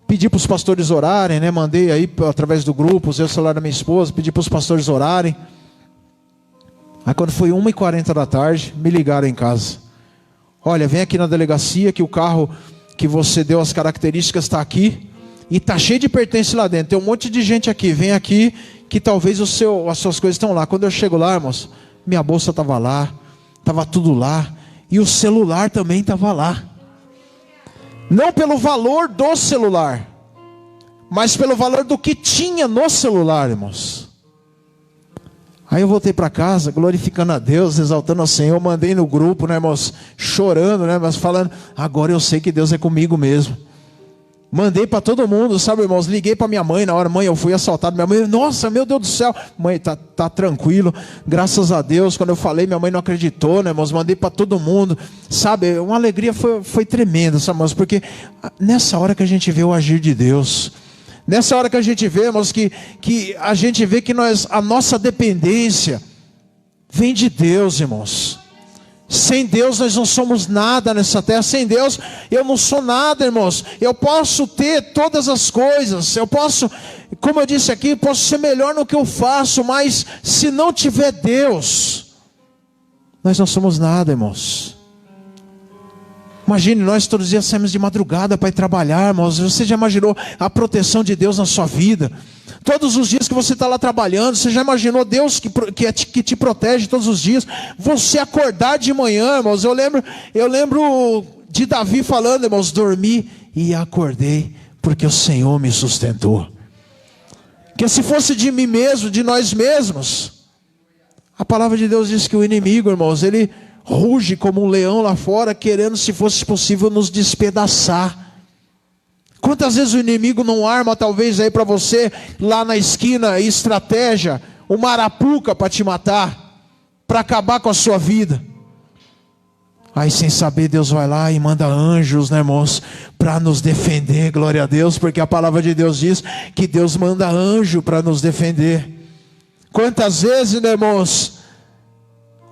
Speaker 1: Pedi para os pastores orarem, né? Mandei aí através do grupo, usei o celular da minha esposa, pedi para os pastores orarem. Aí quando foi 1h40 da tarde, me ligaram em casa. Olha, vem aqui na delegacia que o carro que você deu as características está aqui. E está cheio de pertences lá dentro. Tem um monte de gente aqui. Vem aqui que talvez as suas coisas estão lá. Quando eu chego lá, irmãos, minha bolsa estava lá. Estava tudo lá. E o celular também estava lá. Não pelo valor do celular, mas pelo valor do que tinha no celular, irmãos. Aí eu voltei para casa, glorificando a Deus, exaltando ao Senhor. Mandei no grupo, né, irmãos, chorando, né, mas falando, agora eu sei que Deus é comigo mesmo. Mandei para todo mundo, sabe, irmãos, liguei para minha mãe na hora, mãe, eu fui assaltado. Minha mãe, nossa, meu Deus do céu. Mãe, tá tranquilo, graças a Deus. Quando eu falei, minha mãe não acreditou, né, irmãos, mandei para todo mundo. Sabe, uma alegria foi tremenda, sabe, irmãos, porque nessa hora que a gente vê o agir de Deus, nessa hora que a gente vê, irmãos, que a gente vê que a nossa dependência vem de Deus, irmãos. Sem Deus nós não somos nada nessa terra. Sem Deus eu não sou nada, irmãos. Eu posso ter todas as coisas, eu posso, como eu disse aqui, posso ser melhor no que eu faço, mas se não tiver Deus, nós não somos nada, irmãos. Imagine, nós todos os dias saímos de madrugada para ir trabalhar, irmãos. Você já imaginou a proteção de Deus na sua vida? Todos os dias que você está lá trabalhando, você já imaginou Deus que te protege todos os dias? Você acordar de manhã, irmãos. Eu lembro de Davi falando, irmãos, dormi e acordei, porque o Senhor me sustentou. Que se fosse de mim mesmo, de nós mesmos, a palavra de Deus diz que o inimigo, irmãos, ele ruge como um leão lá fora, querendo, se fosse possível, nos despedaçar. Quantas vezes o inimigo não arma, talvez aí para você, lá na esquina, estratégia, uma arapuca para te matar, para acabar com a sua vida. Aí sem saber, Deus vai lá e manda anjos, né, irmãos, para nos defender, glória a Deus, porque a palavra de Deus diz que Deus manda anjo para nos defender. Quantas vezes, né, irmãos,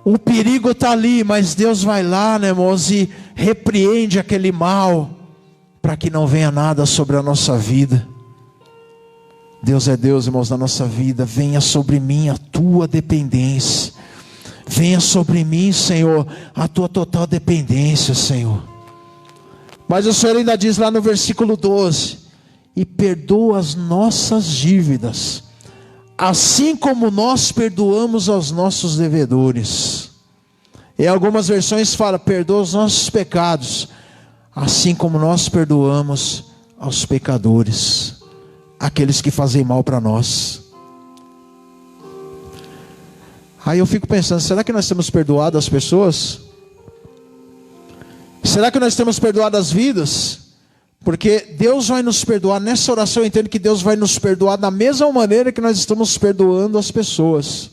Speaker 1: o perigo está ali, mas Deus vai lá, né, irmãos, e repreende aquele mal, para que não venha nada sobre a nossa vida. Deus é Deus, irmãos, na nossa vida. Venha sobre mim a tua dependência. Venha sobre mim, Senhor, a tua total dependência, Senhor. Mas o Senhor ainda diz lá no versículo 12: e perdoa as nossas dívidas, assim como nós perdoamos aos nossos devedores. Em algumas versões fala, perdoa os nossos pecados, assim como nós perdoamos aos pecadores, aqueles que fazem mal para nós. Aí eu fico pensando, será que nós temos perdoado as pessoas? Será que nós temos perdoado as vidas? Porque Deus vai nos perdoar. Nessa oração eu entendo que Deus vai nos perdoar da mesma maneira que nós estamos perdoando as pessoas.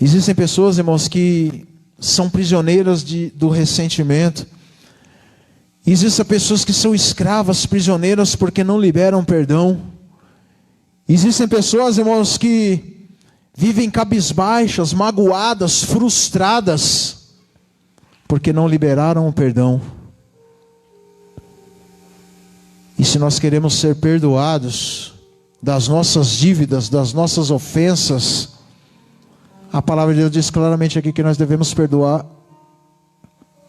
Speaker 1: Existem pessoas, irmãos, que são prisioneiras do ressentimento. Existem pessoas que são escravas, prisioneiras, porque não liberam perdão. Existem pessoas, irmãos, que vivem cabisbaixas, magoadas, frustradas, porque não liberaram o perdão. E se nós queremos ser perdoados das nossas dívidas, das nossas ofensas, a palavra de Deus diz claramente aqui que nós devemos perdoar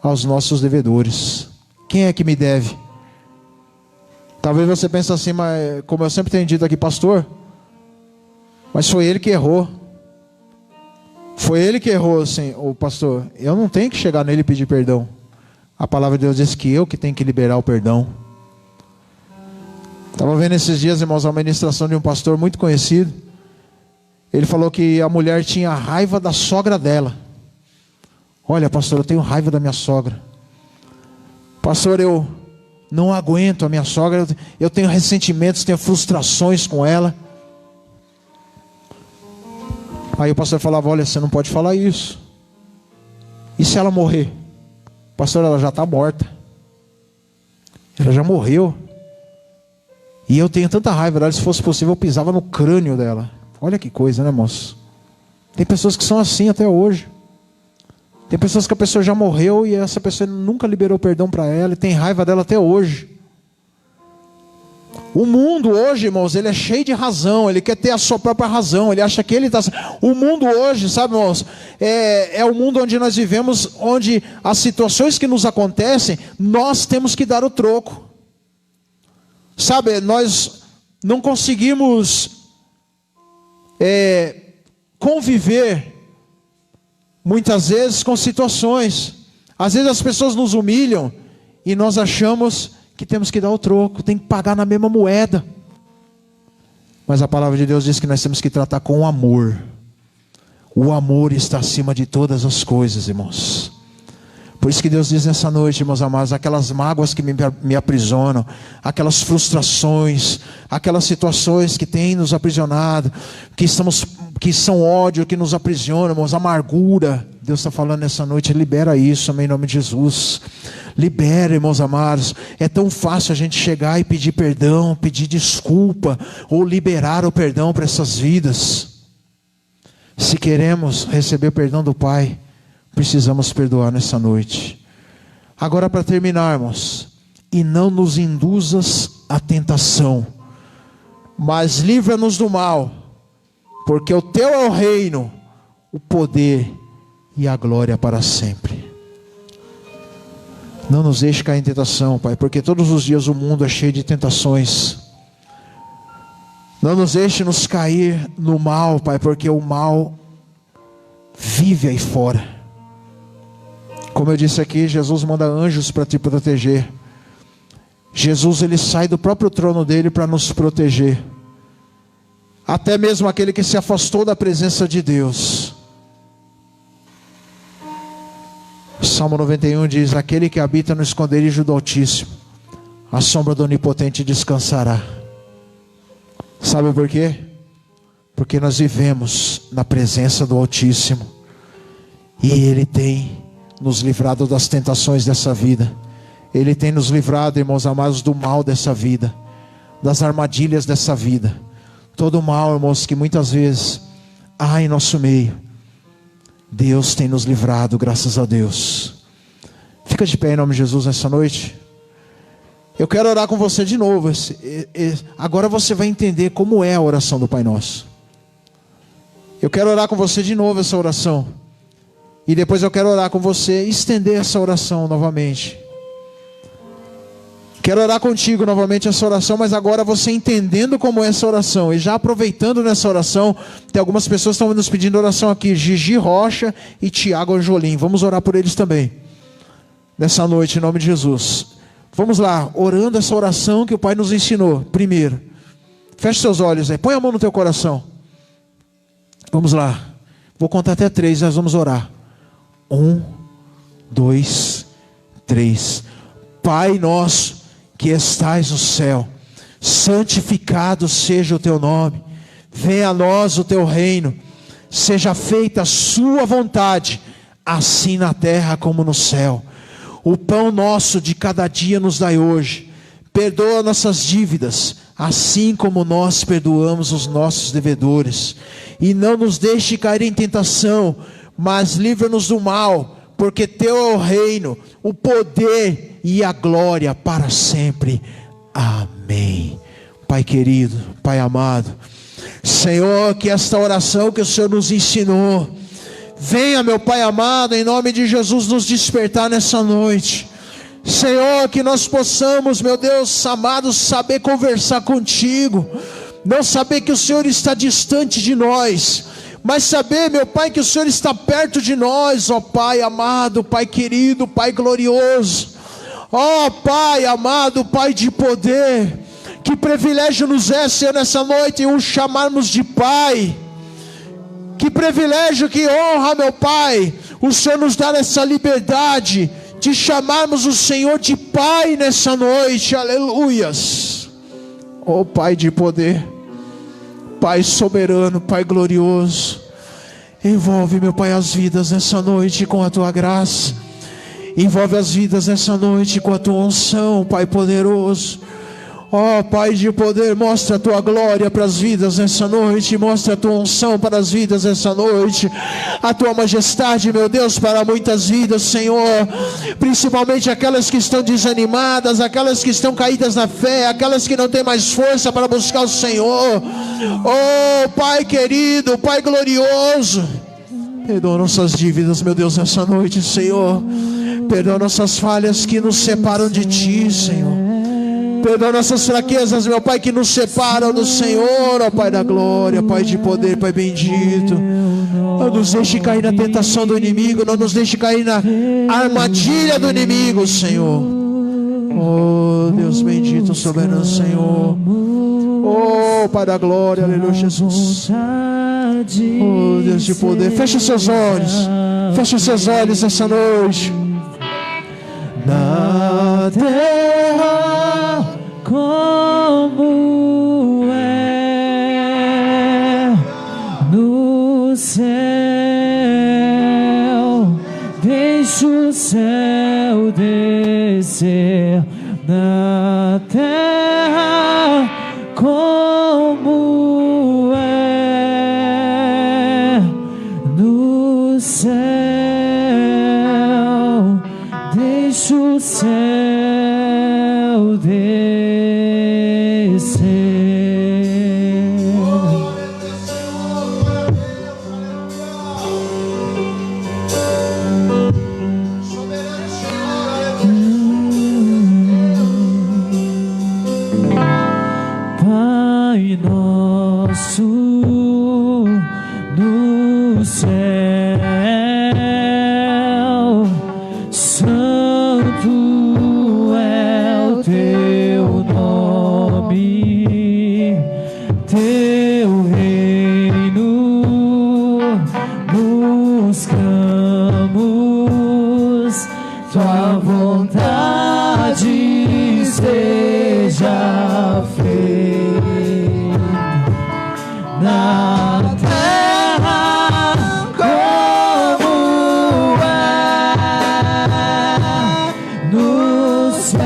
Speaker 1: aos nossos devedores. Quem é que me deve? Talvez você pense assim, mas como eu sempre tenho dito aqui, pastor, mas foi ele que errou. Foi ele que errou, assim, o pastor. Eu não tenho que chegar nele e pedir perdão. A palavra de Deus diz que eu que tenho que liberar o perdão. Estava vendo esses dias, irmãos, a ministração de um pastor muito conhecido. Ele falou que a mulher tinha raiva da sogra dela. Olha, pastor, eu tenho raiva da minha sogra. Pastor, eu não aguento a minha sogra. Eu tenho ressentimentos, tenho frustrações com ela. Aí o pastor falava, olha, você não pode falar isso. E se ela morrer? Pastor, ela já está morta. Ela já morreu. E eu tenho tanta raiva dela, se fosse possível eu pisava no crânio dela. Olha que coisa, né, moço? Tem pessoas que são assim até hoje. Tem pessoas que a pessoa já morreu e essa pessoa nunca liberou perdão para ela e tem raiva dela até hoje. O mundo hoje, irmãos, ele é cheio de razão. Ele quer ter a sua própria razão. Ele acha que ele está... O mundo hoje, sabe, irmãos, é o mundo onde nós vivemos, onde as situações que nos acontecem, nós temos que dar o troco. Sabe, nós não conseguimos conviver muitas vezes com situações. Às vezes as pessoas nos humilham e nós achamos que temos que dar o troco, tem que pagar na mesma moeda. Mas a palavra de Deus diz que nós temos que tratar com amor. O amor está acima de todas as coisas, irmãos. Por isso que Deus diz nessa noite, meus amados, aquelas mágoas que me aprisionam, aquelas frustrações, aquelas situações que têm nos aprisionado, que são ódio, que nos aprisionam, irmãos, amargura. Deus está falando nessa noite, libera isso, amém, em nome de Jesus. Libera, irmãos amados. É tão fácil a gente chegar e pedir perdão, pedir desculpa, ou liberar o perdão para essas vidas. Se queremos receber o perdão do Pai, precisamos perdoar nessa noite. Agora, para terminarmos, e não nos induzas à tentação, mas livra-nos do mal, porque o teu é o reino, o poder e a glória para sempre. Não nos deixe cair em tentação, Pai, porque todos os dias o mundo é cheio de tentações. Não nos deixe nos cair no mal, Pai, porque o mal vive aí fora. Como eu disse aqui, Jesus manda anjos para te proteger. Jesus, ele sai do próprio trono dele para nos proteger. Até mesmo aquele que se afastou da presença de Deus. Salmo 91 diz, aquele que habita no esconderijo do Altíssimo, a sombra do Onipotente descansará. Sabe por quê? Porque nós vivemos na presença do Altíssimo. E Ele tem nos livrado das tentações dessa vida. Ele tem nos livrado, irmãos amados, do mal dessa vida, das armadilhas dessa vida. Todo o mal, irmãos, que muitas vezes há em nosso meio, Deus tem nos livrado, graças a Deus. Fica de pé em nome de Jesus nessa noite. Eu quero orar com você de novo. Agora você vai entender como é a oração do Pai Nosso. Eu quero orar com você de novo essa oração. E depois eu quero orar com você, estender essa oração novamente. Quero orar contigo novamente essa oração, mas agora você entendendo como é essa oração. E já aproveitando nessa oração, tem algumas pessoas que estão nos pedindo oração aqui. Gigi Rocha e Tiago Anjolim. Vamos orar por eles também. Nessa noite, em nome de Jesus. Vamos lá, orando essa oração que o Pai nos ensinou. Primeiro, feche seus olhos aí, põe a mão no teu coração. Vamos lá. Vou contar até 3, nós vamos orar. 1, 2, 3. Pai nosso que estais no céu, santificado seja o teu nome. Venha a nós o teu reino. Seja feita a sua vontade, assim na terra como no céu. O pão nosso de cada dia nos dai hoje. Perdoa nossas dívidas, assim como nós perdoamos os nossos devedores. E não nos deixe cair em tentação, mas livra-nos do mal, porque teu é o reino, o poder e a glória para sempre. Amém. Pai querido, Pai amado, Senhor, que esta oração que o Senhor nos ensinou, venha, meu Pai amado, em nome de Jesus, nos despertar nessa noite. Senhor, que nós possamos, meu Deus amado, saber conversar contigo, não saber que o Senhor está distante de nós, mas saber, meu Pai, que o Senhor está perto de nós, ó Pai amado, Pai querido, Pai glorioso, ó Pai amado, Pai de poder. Que privilégio nos é, Senhor, nessa noite o chamarmos de Pai. Que privilégio, que honra, meu Pai, o Senhor nos dá essa liberdade de chamarmos o Senhor de Pai nessa noite, aleluias. Oh Pai de poder, Pai soberano, Pai glorioso, envolve, meu Pai, as vidas nessa noite com a Tua graça, envolve as vidas nessa noite com a Tua unção, Pai poderoso. Ó Pai de poder, mostra a Tua glória para as vidas nessa noite, mostra a Tua unção para as vidas nessa noite, a Tua majestade, meu Deus, para muitas vidas, Senhor, principalmente aquelas que estão desanimadas, aquelas que estão caídas na fé, aquelas que não têm mais força para buscar o Senhor. Oh Pai querido, Pai glorioso, perdoa nossas dívidas, meu Deus, nessa noite, Senhor, perdoa nossas falhas que nos separam de Ti, Senhor. Perdoa nossas fraquezas, meu Pai, que nos separam do Senhor, ó Pai da glória, Pai de poder, Pai bendito. Não nos deixe cair na tentação do inimigo, não nos deixe cair na armadilha do inimigo, Senhor. Oh Deus bendito, soberano Senhor. Oh Pai da glória, aleluia, Jesus. Oh Deus de poder, fecha seus olhos, fecha seus olhos essa noite. Na terra como é no céu, deixa o céu descer. Na terra como é no céu, deixa o céu descer. Pai nosso no céu, santo é o teu nome, teu reino buscamos, tua vontade seja feita na terra como é no céu,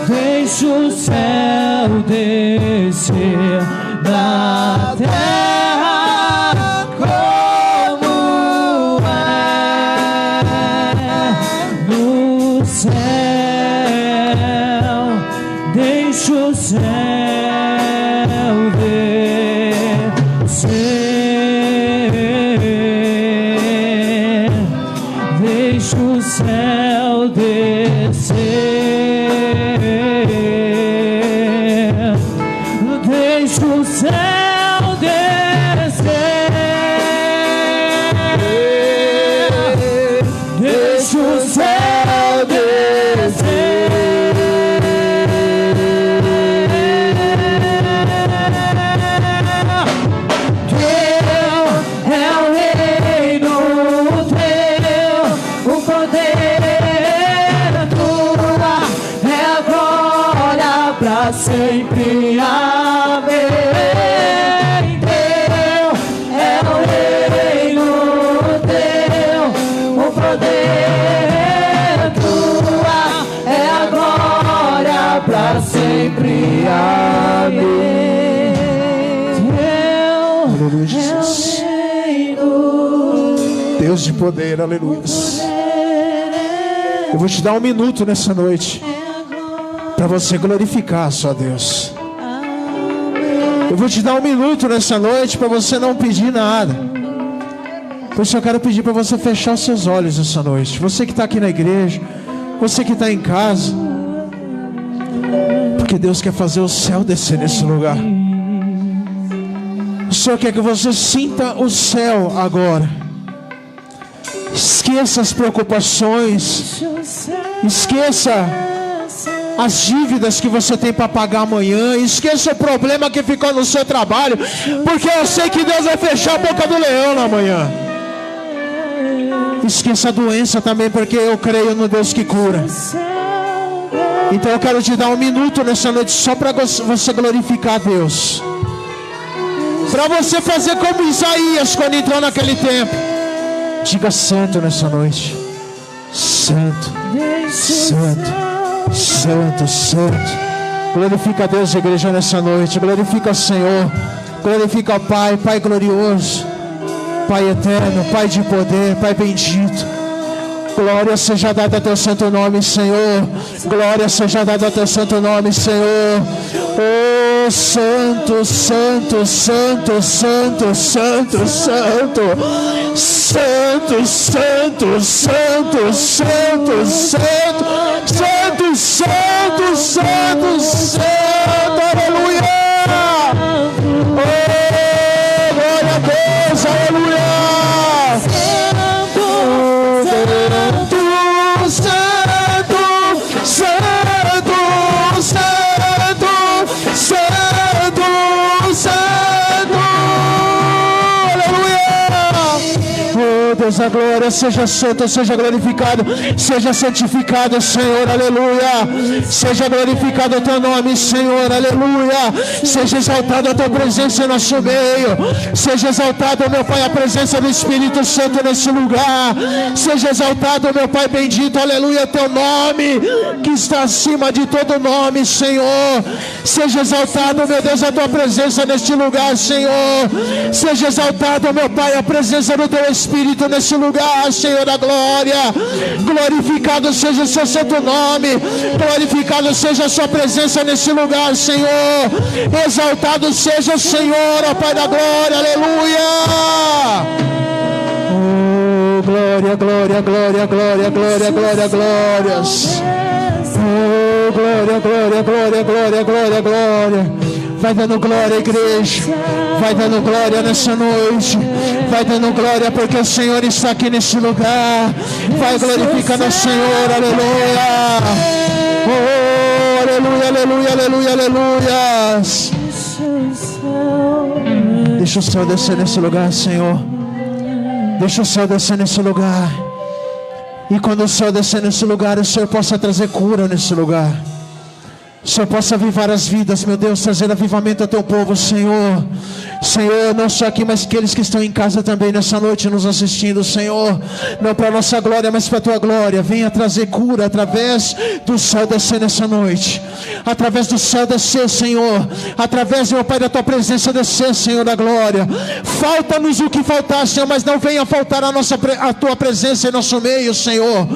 Speaker 1: deixa o céu descer. Na terra como é no céu, deixa o céu descer, deixa o céu descer, deixa o céu descer, deixa o céu descer. Sempre amém. Teu é o reino, teu o poder, tua é a glória para sempre amém. Teu aleluia, Jesus. É o reino, Deus de poder, aleluia. Eu vou te dar um minuto nessa noite para você glorificar só Deus. Eu vou te dar um minuto nessa noite para você não pedir nada. Por isso eu quero pedir para você fechar os seus olhos essa noite. Você que está aqui na igreja, você que está em casa, porque Deus quer fazer o céu descer nesse lugar. O Senhor quer que você sinta o céu agora. Esqueça as preocupações. Esqueça as dívidas que você tem para pagar amanhã. Esqueça o problema que ficou no seu trabalho, porque eu sei que Deus vai fechar a boca do leão na manhã. Esqueça a doença também, porque eu creio no Deus que cura. Então eu quero te dar um minuto nessa noite só para você glorificar a Deus, para você fazer como Isaías quando entrou naquele templo. Diga santo nessa noite. Santo, santo, santo, santo. Glorifica a Deus, igreja, nessa noite. Glorifica o Senhor. Glorifica o Pai, Pai glorioso, Pai eterno, Pai de poder, Pai bendito. Glória seja dada a teu santo nome, Senhor. Glória seja dada a teu santo nome, Senhor. Oh, santo, santo, santo, santo, santo, santo. Santo, santo, santo, santo, santo. Santo, santo, santo, santo. Aleluia. Oh, glória a Deus, aleluia. Deus, a glória, seja santo, seja glorificado, seja santificado, Senhor, aleluia. Seja glorificado o teu nome, Senhor, aleluia. Seja exaltado a tua presença em nosso meio. Seja exaltado, meu Pai, a presença do Espírito Santo nesse lugar. Seja exaltado, meu Pai bendito, aleluia, teu nome que está acima de todo nome, Senhor. Seja exaltado, meu Deus, a tua presença neste lugar, Senhor. Seja exaltado, meu Pai, a presença do teu Espírito nesse lugar, Senhor da glória. Glorificado seja o seu santo nome. Glorificado seja a sua presença nesse lugar, Senhor. Exaltado seja o Senhor, ó Pai da glória, aleluia. Oh, glória, glória, glória, glória, glória, glória, glórias. Oh, glória, glória, glória, glória, glória, glória. Vai dando glória, igreja. Vai dando glória nessa noite. Vai dando glória porque o Senhor está aqui nesse lugar. Vai glorificando o Senhor, aleluia. Oh, aleluia, aleluia, aleluia, aleluia. Deixa o céu descer nesse lugar, Senhor. Deixa o céu descer nesse lugar. E quando o céu descer nesse lugar, o Senhor possa trazer cura nesse lugar. O Senhor possa avivar as vidas, meu Deus, trazer avivamento ao teu povo, Senhor. Senhor, não só aqui, mas aqueles que estão em casa também nessa noite nos assistindo, Senhor. Não para a nossa glória, mas para a tua glória. Venha trazer cura através do céu descer nessa noite. Através do céu descer, Senhor. Através, meu Pai, da tua presença descer, Senhor da glória. Falta-nos o que faltar, Senhor, mas não venha faltar a tua presença em nosso meio, Senhor.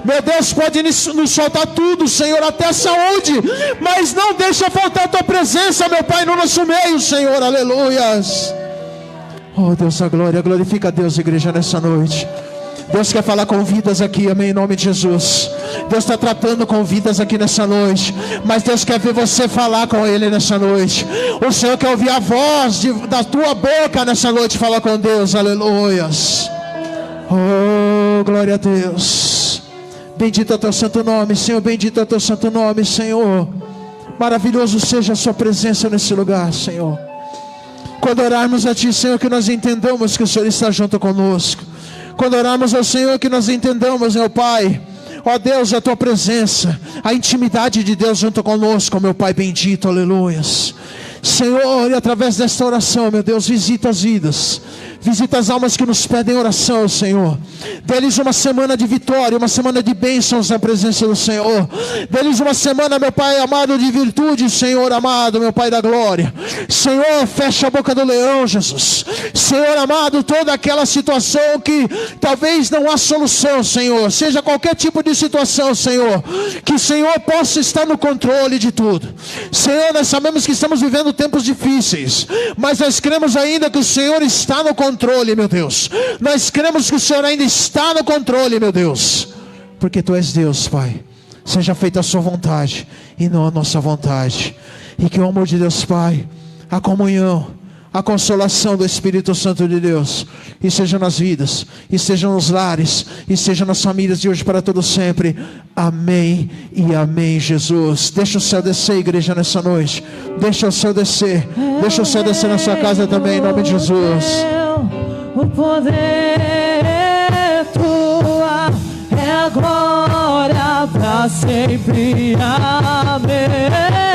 Speaker 1: Meu Deus, pode nos faltar tudo, Senhor, até a saúde, mas não deixa faltar a tua presença, meu Pai, no nosso meio, Senhor, aleluia. Oh Deus da glória, glorifica a Deus, igreja, nessa noite. Deus quer falar com vidas aqui, amém, em nome de Jesus. Deus está tratando com vidas aqui nessa noite, mas Deus quer ver você falar com Ele nessa noite. O Senhor quer ouvir a voz da tua boca nessa noite, falar com Deus, aleluias. Oh, glória a Deus. Bendito é o teu santo nome, Senhor, bendito é o teu santo nome, Senhor. Maravilhoso seja a sua presença nesse lugar, Senhor. Quando orarmos a Ti, Senhor, que nós entendamos que o Senhor está junto conosco. Quando orarmos ao Senhor, que nós entendamos, meu Pai, ó Deus, a Tua presença, a intimidade de Deus junto conosco, meu Pai bendito, aleluias. Senhor, e através desta oração, meu Deus, visita as vidas. Visita as almas que nos pedem oração, Senhor. Dê-lhes uma semana de vitória, uma semana de bênçãos na presença do Senhor. Dê-lhes uma semana, meu Pai amado, de virtude, Senhor amado, meu Pai da glória. Senhor, fecha a boca do leão, Jesus. Senhor amado, toda aquela situação que talvez não há solução, Senhor, seja qualquer tipo de situação, Senhor, que o Senhor possa estar no controle de tudo. Senhor, nós sabemos que estamos vivendo tempos difíceis, mas nós cremos ainda que o Senhor está no controle, meu Deus. Nós cremos que o Senhor ainda está no controle, meu Deus, porque Tu és Deus, Pai. Seja feita a Sua vontade e não a nossa vontade. E que o amor de Deus, Pai, a comunhão, a consolação do Espírito Santo de Deus, e seja nas vidas, e seja nos lares, e seja nas famílias de hoje para todo sempre. Amém e amém, Jesus. Deixa o céu descer, igreja, nessa noite. Deixa o céu descer. Deixa o céu descer na sua casa também, em nome de Jesus.
Speaker 2: O poder é tua, é a glória para sempre. Amém.